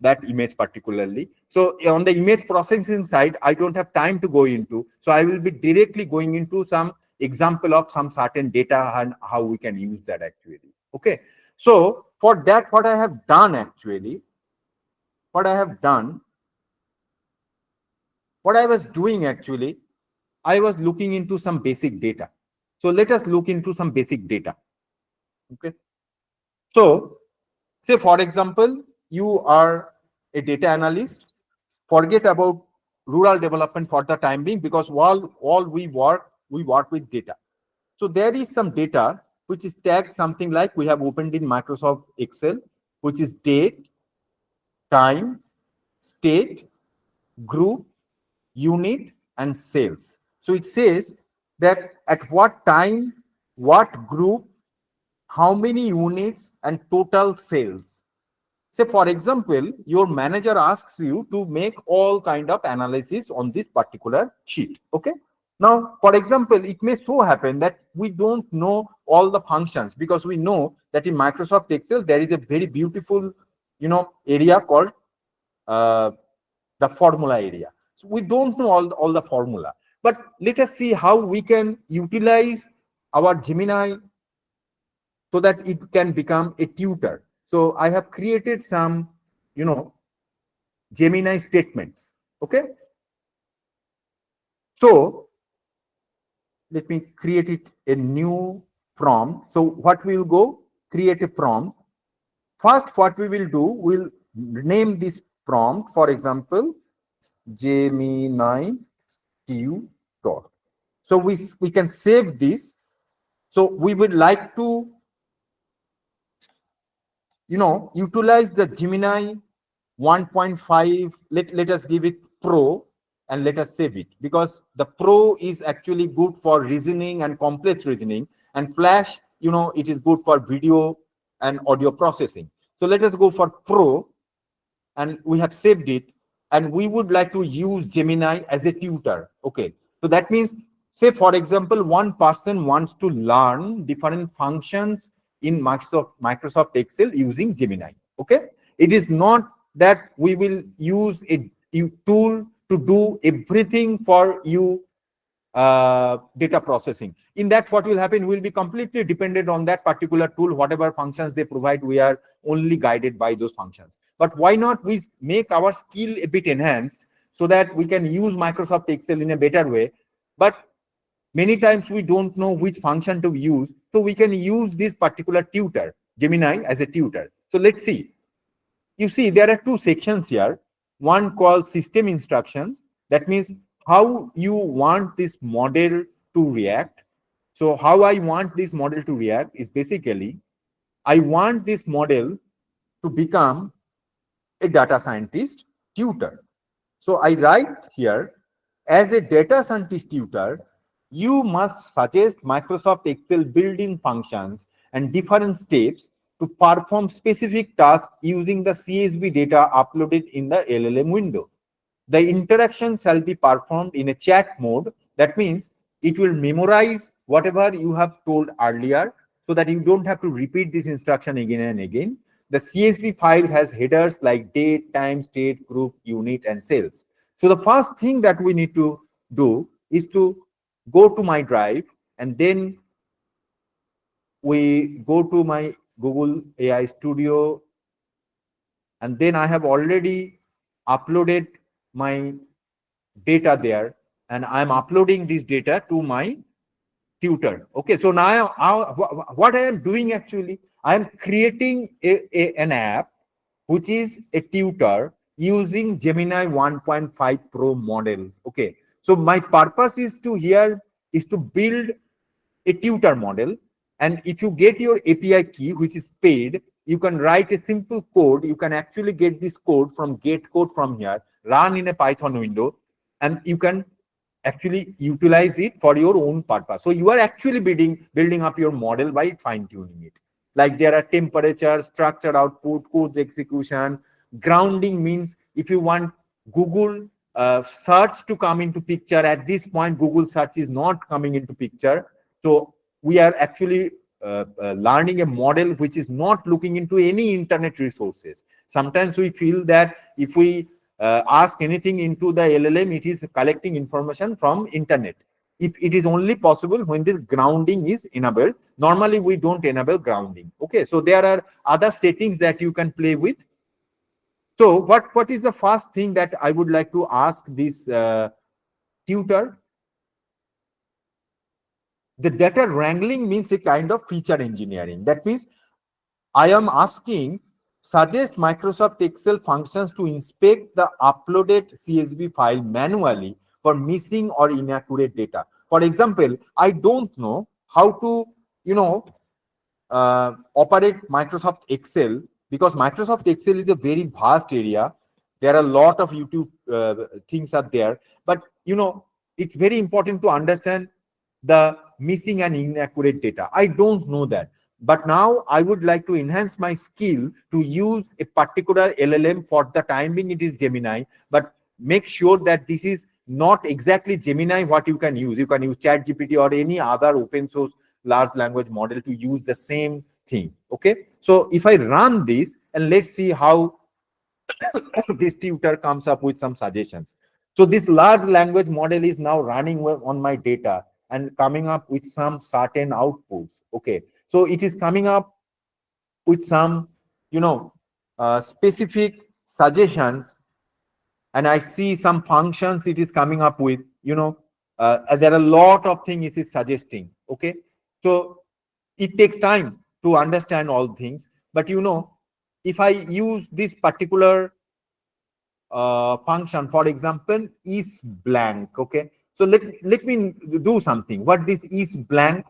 that image particularly. So on the image processing side, I don't have time to go into. So I will be directly going into some example of some certain data and how we can use that actually. Okay. So for that, what I have done actually, what I was doing actually, I was looking into some basic data. So let us look into some basic data. Okay. So say, for example, you are a data analyst. Forget about rural development for the time being, because all we work with data. So there is some data which is tagged something like we have opened in Microsoft Excel, which is date, time, state, group, unit, and sales. So it says that at what time, what group, how many units, and total sales. Say, for example, your manager asks you to make all kind of analysis on this particular sheet. Okay. Now, for example, it may so happen that we don't know all the functions, because we know that in Microsoft Excel, there is a very beautiful, area called the formula area. So we don't know all the formula, but let us see how we can utilize our Gemini so that it can become a tutor. So I have created some, Gemini statements. Okay. So let me create it a new prompt. So what we'll go create a prompt. First, what we will do, we'll name this prompt, for example, Gemini tutor. So we can save this. So we would like to, utilize the Gemini 1.5. Let us give it Pro and let us save it, because the Pro is actually good for reasoning and complex reasoning, and Flash, it is good for video and audio processing. So let us go for Pro, and we have saved it, and we would like to use Gemini as a tutor. Okay. So that means, say, for example, one person wants to learn different functions in Microsoft Excel using Gemini. Okay. It is not that we will use a tool to do everything for you, data processing. In that, what will happen, we'll be completely dependent on that particular tool. Whatever functions they provide, we are only guided by those functions. But why not we make our skill a bit enhanced so that we can use Microsoft Excel in a better way? But many times we don't know which function to use, so we can use this particular tutor, Gemini, as a tutor. So let's see. You see, there are two sections here. One called system instructions. That means how you want this model to react. So how I want this model to react is basically, I want this model to become a data scientist tutor. So I write here, as a data scientist tutor, you must suggest Microsoft Excel built-in functions and different steps to perform specific tasks using the CSV data uploaded in the LLM window. The interaction shall be performed in a chat mode. That means it will memorize whatever you have told earlier so that you don't have to repeat this instruction again and again. The CSV file has headers like date, time, state, group, unit, and cells. So the first thing that we need to do is to go to my drive, and then we go to my Google AI Studio, and then I have already uploaded my data there, and I'm uploading this data to my tutor. Okay, so now what I am doing actually, I am creating an app which is a tutor using Gemini 1.5 Pro model. Okay, so my purpose is to build a tutor model, and if you get your API key, which is paid, you can write a simple code. You can actually get this code from get code from here, run in a Python window, and you can actually utilize it for your own purpose. So you are actually building up your model by fine-tuning it. Like there are temperature, structured output, code execution. Grounding means if you want Google search to come into picture, at this point Google search is not coming into picture. So we are actually learning a model which is not looking into any internet resources. Sometimes we feel that if we ask anything into the LLM, it is collecting information from internet. If it is only possible when this grounding is enabled. Normally we don't enable grounding. Okay, so there are other settings that you can play with. So what is the first thing that I would like to ask this tutor? The data wrangling means a kind of feature engineering. That means I am asking, suggest Microsoft Excel functions to inspect the uploaded CSV file manually for missing or inaccurate data. For example, I don't know how to, operate Microsoft Excel, because Microsoft Excel is a very vast area. There are a lot of YouTube things are there, but it's very important to understand the missing and inaccurate data. I don't know that. But now I would like to enhance my skill to use a particular LLM. For the time being, it is Gemini, but make sure that this is not exactly Gemini what you can use. You can use ChatGPT or any other open source large language model to use the same thing. Okay, so if I run this, and let's see how this tutor comes up with some suggestions. So this large language model is now running on my data and coming up with some certain outputs. Okay, so it is coming up with some specific suggestions, and I see some functions it is coming up with. There are a lot of things it is suggesting. Okay, so it takes time to understand all things, but if I use this particular function, for example, is blank. Okay, so let me do something. What this is blank,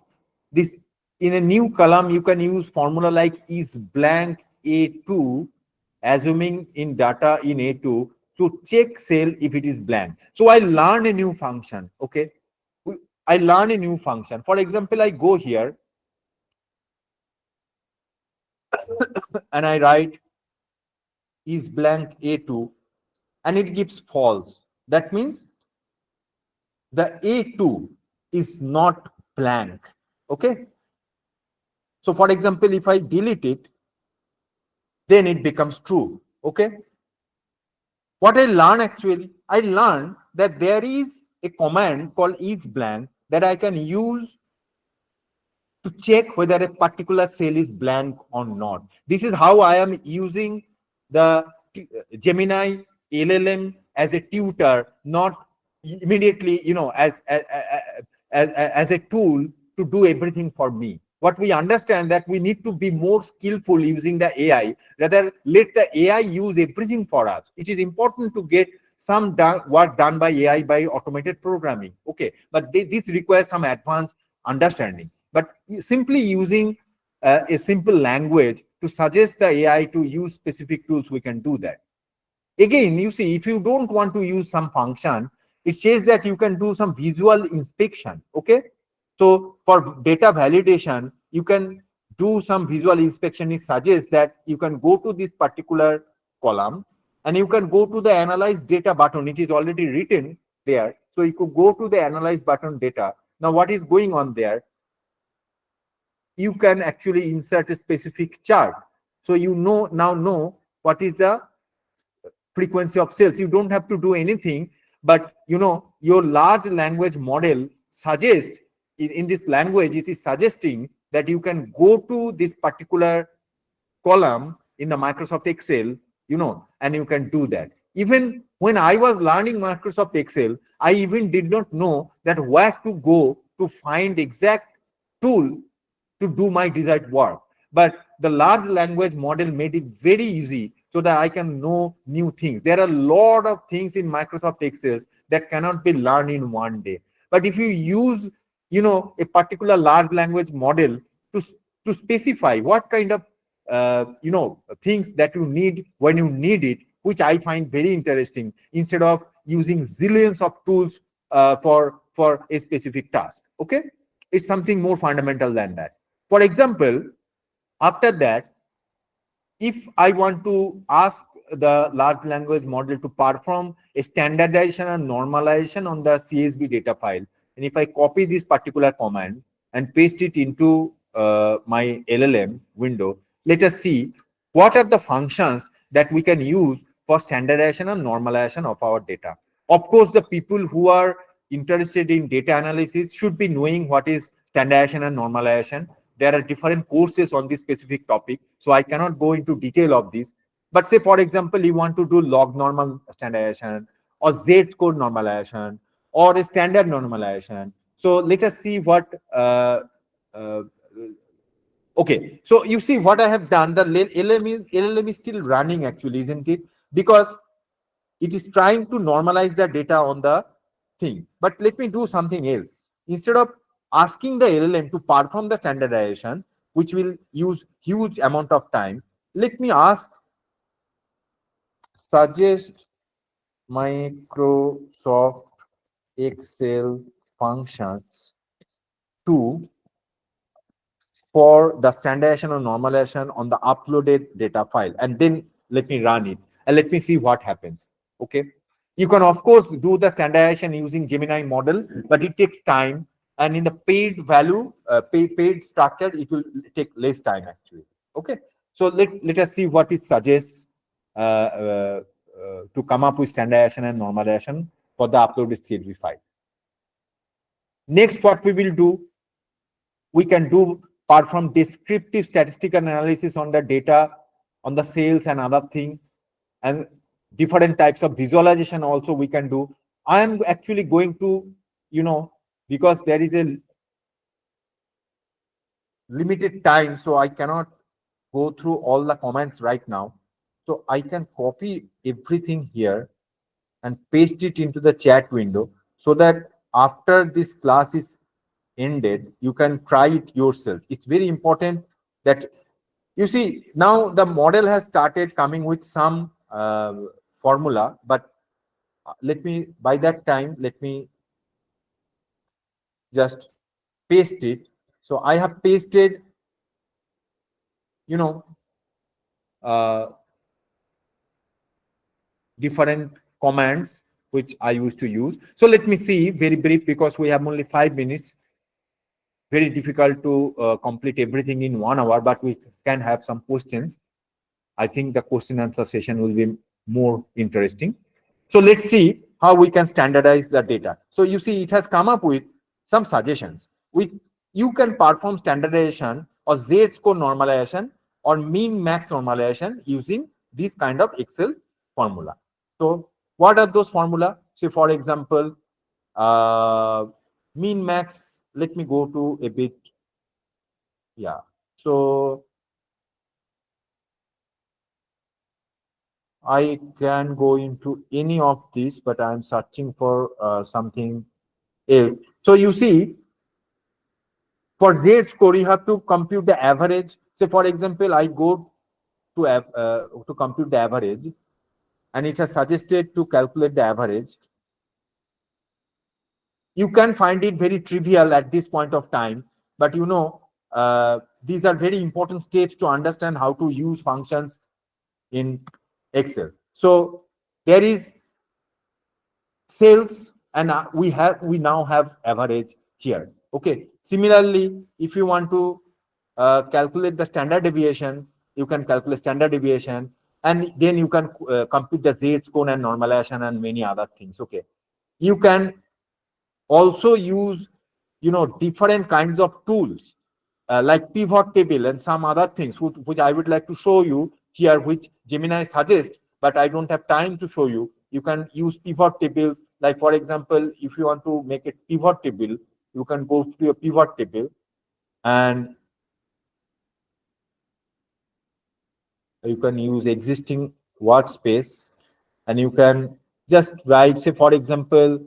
this in a new column you can use formula like is blank A2, assuming in data in A2 to check cell if it is blank. So I learn a new function. Okay, I learn a new function. For example, I go here and I write is blank A2, and it gives false. That means the A2 is not blank. Okay, so for example, if I delete it, then it becomes true. Okay, what I learn actually, I learned that there is a command called is blank that I can use to check whether a particular cell is blank or not. This is how I am using the Gemini LLM as a tutor, not immediately, as a tool to do everything for me. What we understand that we need to be more skillful using the AI, rather let the AI use everything for us. It is important to get some work done by AI by automated programming. Okay, but this requires some advanced understanding. But simply using a simple language to suggest the AI to use specific tools, we can do that. Again, you see, if you don't want to use some function, it says that you can do some visual inspection. Okay, so for data validation, you can do some visual inspection. It suggests that you can go to this particular column and you can go to the analyze data button. It is already written there. So you could go to the analyze button data. Now what is going on there? You can actually insert a specific chart. So you now know what is the frequency of cells. You don't have to do anything, but your large language model suggests in this language, it is suggesting that you can go to this particular column in the Microsoft Excel, and you can do that. Even when I was learning Microsoft Excel, I even did not know that where to go to find exact tool to do my desired work. But the large language model made it very easy so that I can know new things. There are a lot of things in Microsoft Excel that cannot be learned in one day. But if you use, a particular large language model to specify what kind of, things that you need when you need it, which I find very interesting, instead of using zillions of tools for a specific task. Okay, it's something more fundamental than that. For example, after that, if I want to ask the large language model to perform a standardization and normalization on the CSV data file, and if I copy this particular command and paste it into my LLM window, let us see what are the functions that we can use for standardization and normalization of our data. Of course, the people who are interested in data analysis should be knowing what is standardization and normalization. There are different courses on this specific topic, so I cannot go into detail of this. But say, for example, you want to do log normal standardization or Z-score normalization or a standard normalization. So let us see what. Okay, so you see what I have done. The LLM is still running, actually, isn't it? Because it is trying to normalize the data on the thing. But let me do something else. Instead of asking the LLM to perform the standardization, which will use huge amount of time, let me ask, suggest Microsoft Excel functions for the standardization or normalization on the uploaded data file, and then let me run it and let me see what happens. Okay, you can of course do the standardization using Gemini model, but it takes time, and in the paid value, paid structure, it will take less time actually. Okay, so let us see what it suggests to come up with standardization and normalization for the uploaded CSV file. Next, what we will do, we can perform descriptive statistical analysis on the data, on the sales and other thing, and different types of visualization also we can do. I am actually going to, because there is a limited time, so I cannot go through all the comments right now. So I can copy everything here and paste it into the chat window so that after this class is ended, you can try it yourself. It's very important that you see now the model has started coming with some formula, but by that time, let me just paste it. So I have pasted, different commands which I used to use. So let me see, very brief, because we have only 5 minutes. Very difficult to complete everything in 1 hour, but we can have some questions. I think the question answer session will be more interesting. So let's see how we can standardize the data. So you see, it has come up with some suggestions. You can perform standardization or Z-score normalization or mean max normalization using this kind of Excel formula. So what are those formula? Say, for example, mean max, let me go to a bit. Yeah. So I can go into any of these, but I'm searching for something else. So you see, for Z-score, you have to compute the average. Say, for example, I go to compute the average, and it has suggested to calculate the average. You can find it very trivial at this point of time, but you know, these are very important steps to understand how to use functions in Excel. So there is sales, and we now have average here. Okay. Similarly, if you want to calculate the standard deviation, you can calculate standard deviation, and then you can compute the z-score and normalization and many other things. Okay. You can also use, you know, different kinds of tools like pivot table and some other things which I would like to show you here, which Gemini suggests, but I don't have time to show you. You can use pivot tables. Like for example, if you want to make a pivot table, you can go to a pivot table and you can use existing workspace, and you can just write, say for example,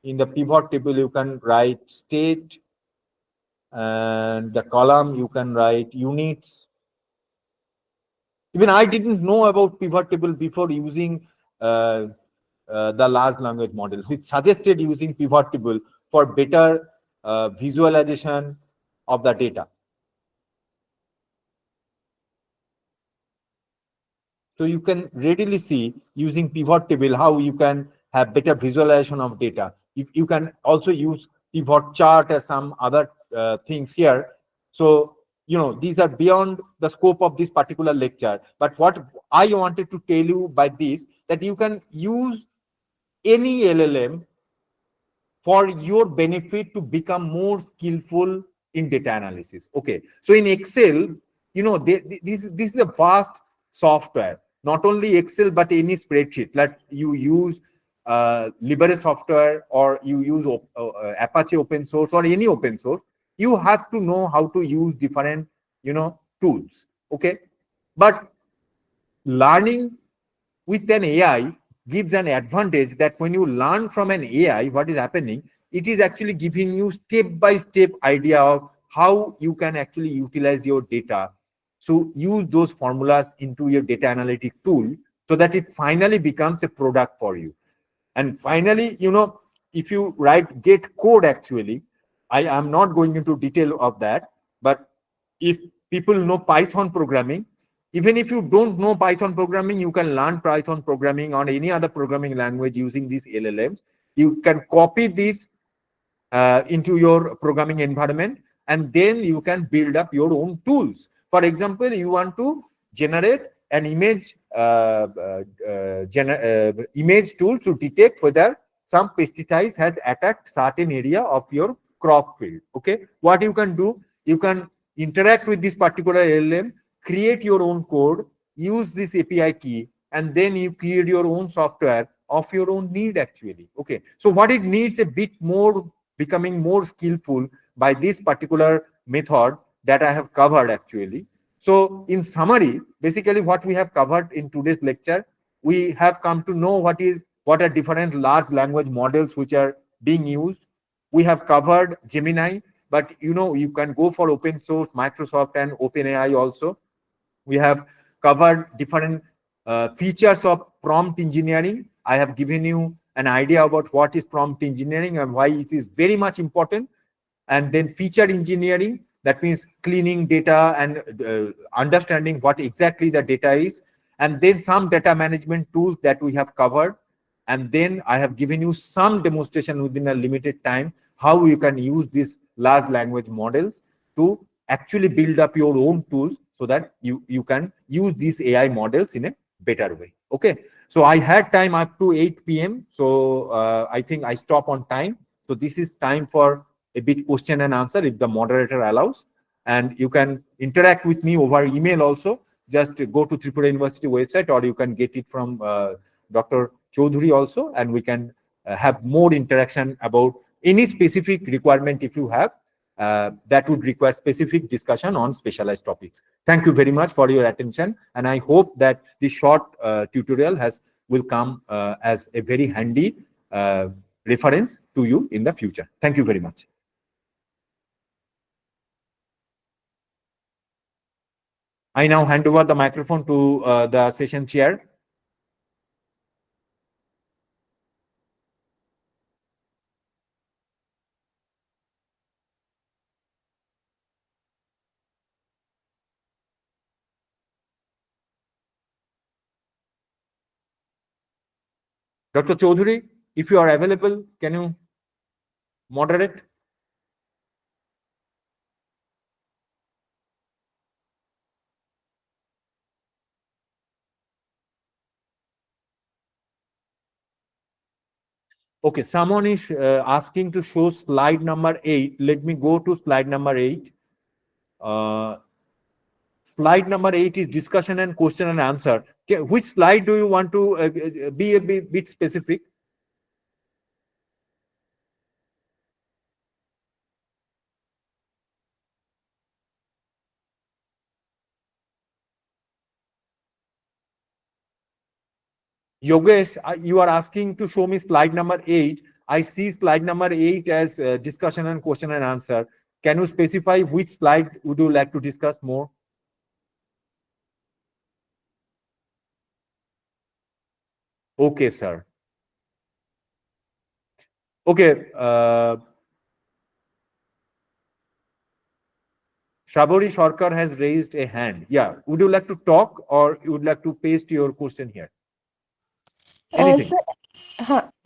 in the pivot table you can write state, and the column you can write units. Even I didn't know about pivot table before using the large language model, which suggested using pivot table for better visualization of the data. So you can readily see using pivot table how you can have better visualization of data. If you can also use pivot chart or some other things here. So, you know, these are beyond the scope of this particular lecture. But what I wanted to tell you by this, that you can use any LLM for your benefit to become more skillful in data analysis. Okay. So in Excel, you know, this is a vast software. Not only Excel, but any spreadsheet. Like you use Libre software, or you use Apache open source, or any open source, you have to know how to use different, you know, tools. Okay. But learning with an AI gives an advantage that when you learn from an AI, what is happening, it is actually giving you step-by-step idea of how you can actually utilize your data. So use those formulas into your data analytic tool so that it finally becomes a product for you. And finally, you know, if you write get code, actually, I am not going into detail of that, but if people know Python programming, even if you don't know Python programming, you can learn Python programming on any other programming language using these LLMs. You can copy this into your programming environment, and then you can build up your own tools. For example, you want to generate an image image tool to detect whether some pesticide has attacked certain area of your crop field. Okay, what you can do, you can interact with this particular LLM, create your own code, use this API key, and then you create your own software of your own need, actually. Okay, so what it needs a bit more, becoming more skillful by this particular method that I have covered, actually. So in summary, basically what we have covered in today's lecture, we have come to know what are different large language models which are being used. We have covered Gemini, but you know, you can go for open source, Microsoft and OpenAI also. We have covered different features of prompt engineering. I have given you an idea about what is prompt engineering and why it is very much important. And then feature engineering, that means cleaning data and understanding what exactly the data is. And then some data management tools that we have covered. And then I have given you some demonstration within a limited time, how you can use these large language models to actually build up your own tools so that you can use these AI models in a better way. Okay. So I had time up to 8 p.m. So I think I stop on time. So this is time for a bit question and answer if the moderator allows. And you can interact with me over email also. Just go to Tripura University website, or you can get it from Dr. Chaudhuri also, and we can have more interaction about any specific requirement if you have that would require specific discussion on specialized topics. Thank you very much for your attention, and I hope that this short tutorial will come as a very handy reference to you in the future. Thank you very much. I now hand over the microphone to the session chair. Dr. Chaudhary, if you are available, can you moderate? Okay, someone is asking to show slide number 8. Let me go to slide number 8. Slide number 8 is discussion and question and answer. Okay, which slide do you want to be a bit specific? Yogesh, you are asking to show me slide number 8. I see slide number 8 as discussion and question and answer. Can you specify which slide would you like to discuss more? Okay, sir. Okay. Shabori Sarkar has raised a hand. Yeah. Would you like to talk or you would like to paste your question here? Anything?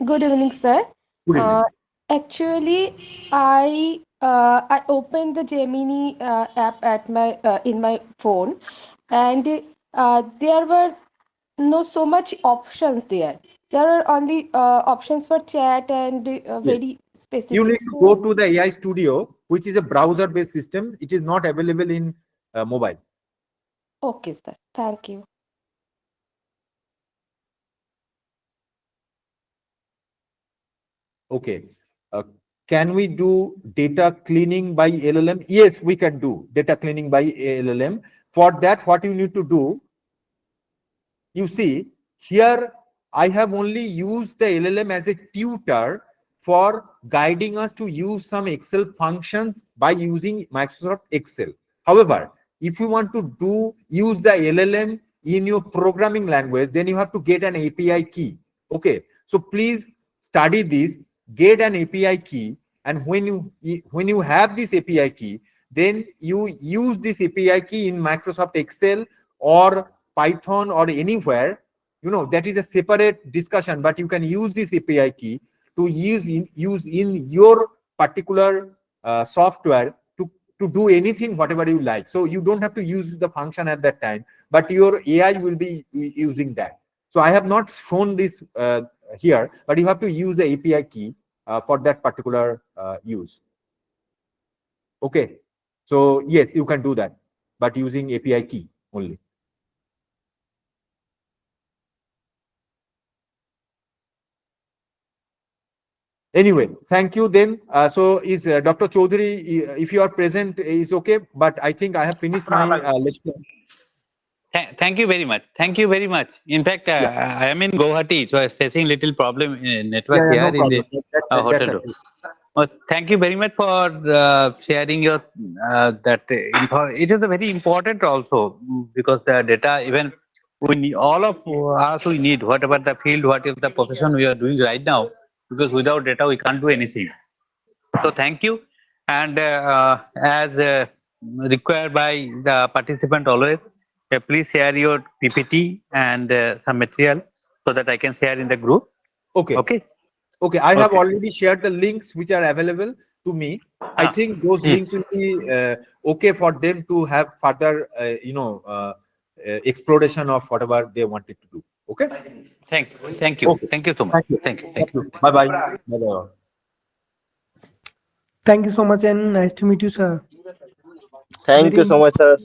Good evening, sir. Good evening. Actually, I opened the Gemini app at my in my phone, and there were no so much options there. There are only options for chat and Yes. very You specific. need to go to the AI Studio, which is a browser-based system. It is not available in mobile. Okay, sir. Thank you. Okay. Can we do data cleaning by LLM? Yes, we can do data cleaning by LLM. For that, what you need to do, you see, here I have only used the LLM as a tutor for guiding us to use some Excel functions by using Microsoft Excel. However, if you want to use the LLM in your programming language, then you have to get an API key. Okay, so please study this, get an API key, and when you have this API key, then you use this API key in Microsoft Excel or Python or anywhere. That is a separate discussion, but you can use this API key to use in your particular software to do anything whatever you like. So you don't have to use the function at that time, but your AI will be using that. So I have not shown this here, but you have to use the API key for that particular use. Okay, so yes, you can do that, but using API key only. Anyway, thank you then. So is Dr. Chaudhary, if you are present, is okay, but I think I have finished my lecture. Thank you very much. Thank you very much. In fact, I am in Guwahati, so I am facing little problem in network Yeah, here no in problem. the That's hotel room. Thank you very much for sharing your that info. It is a very important also because the data, even we need, all of us we need whatever the field, whatever the profession we are doing right now, because without data we can't do anything. So thank you, and as required by the participant always, please share your PPT and some material so that I can share in the group. Okay. Okay. Okay, I have already shared the links which are available to me. I think those links will be okay for them to have further, exploration of whatever they wanted to do. Okay. Thank you. Thank you. Okay. Thank you so much. Thank you. Thank you. Bye bye. Bye bye. Thank you so much and nice to meet you, sir. Thank you so much, sir.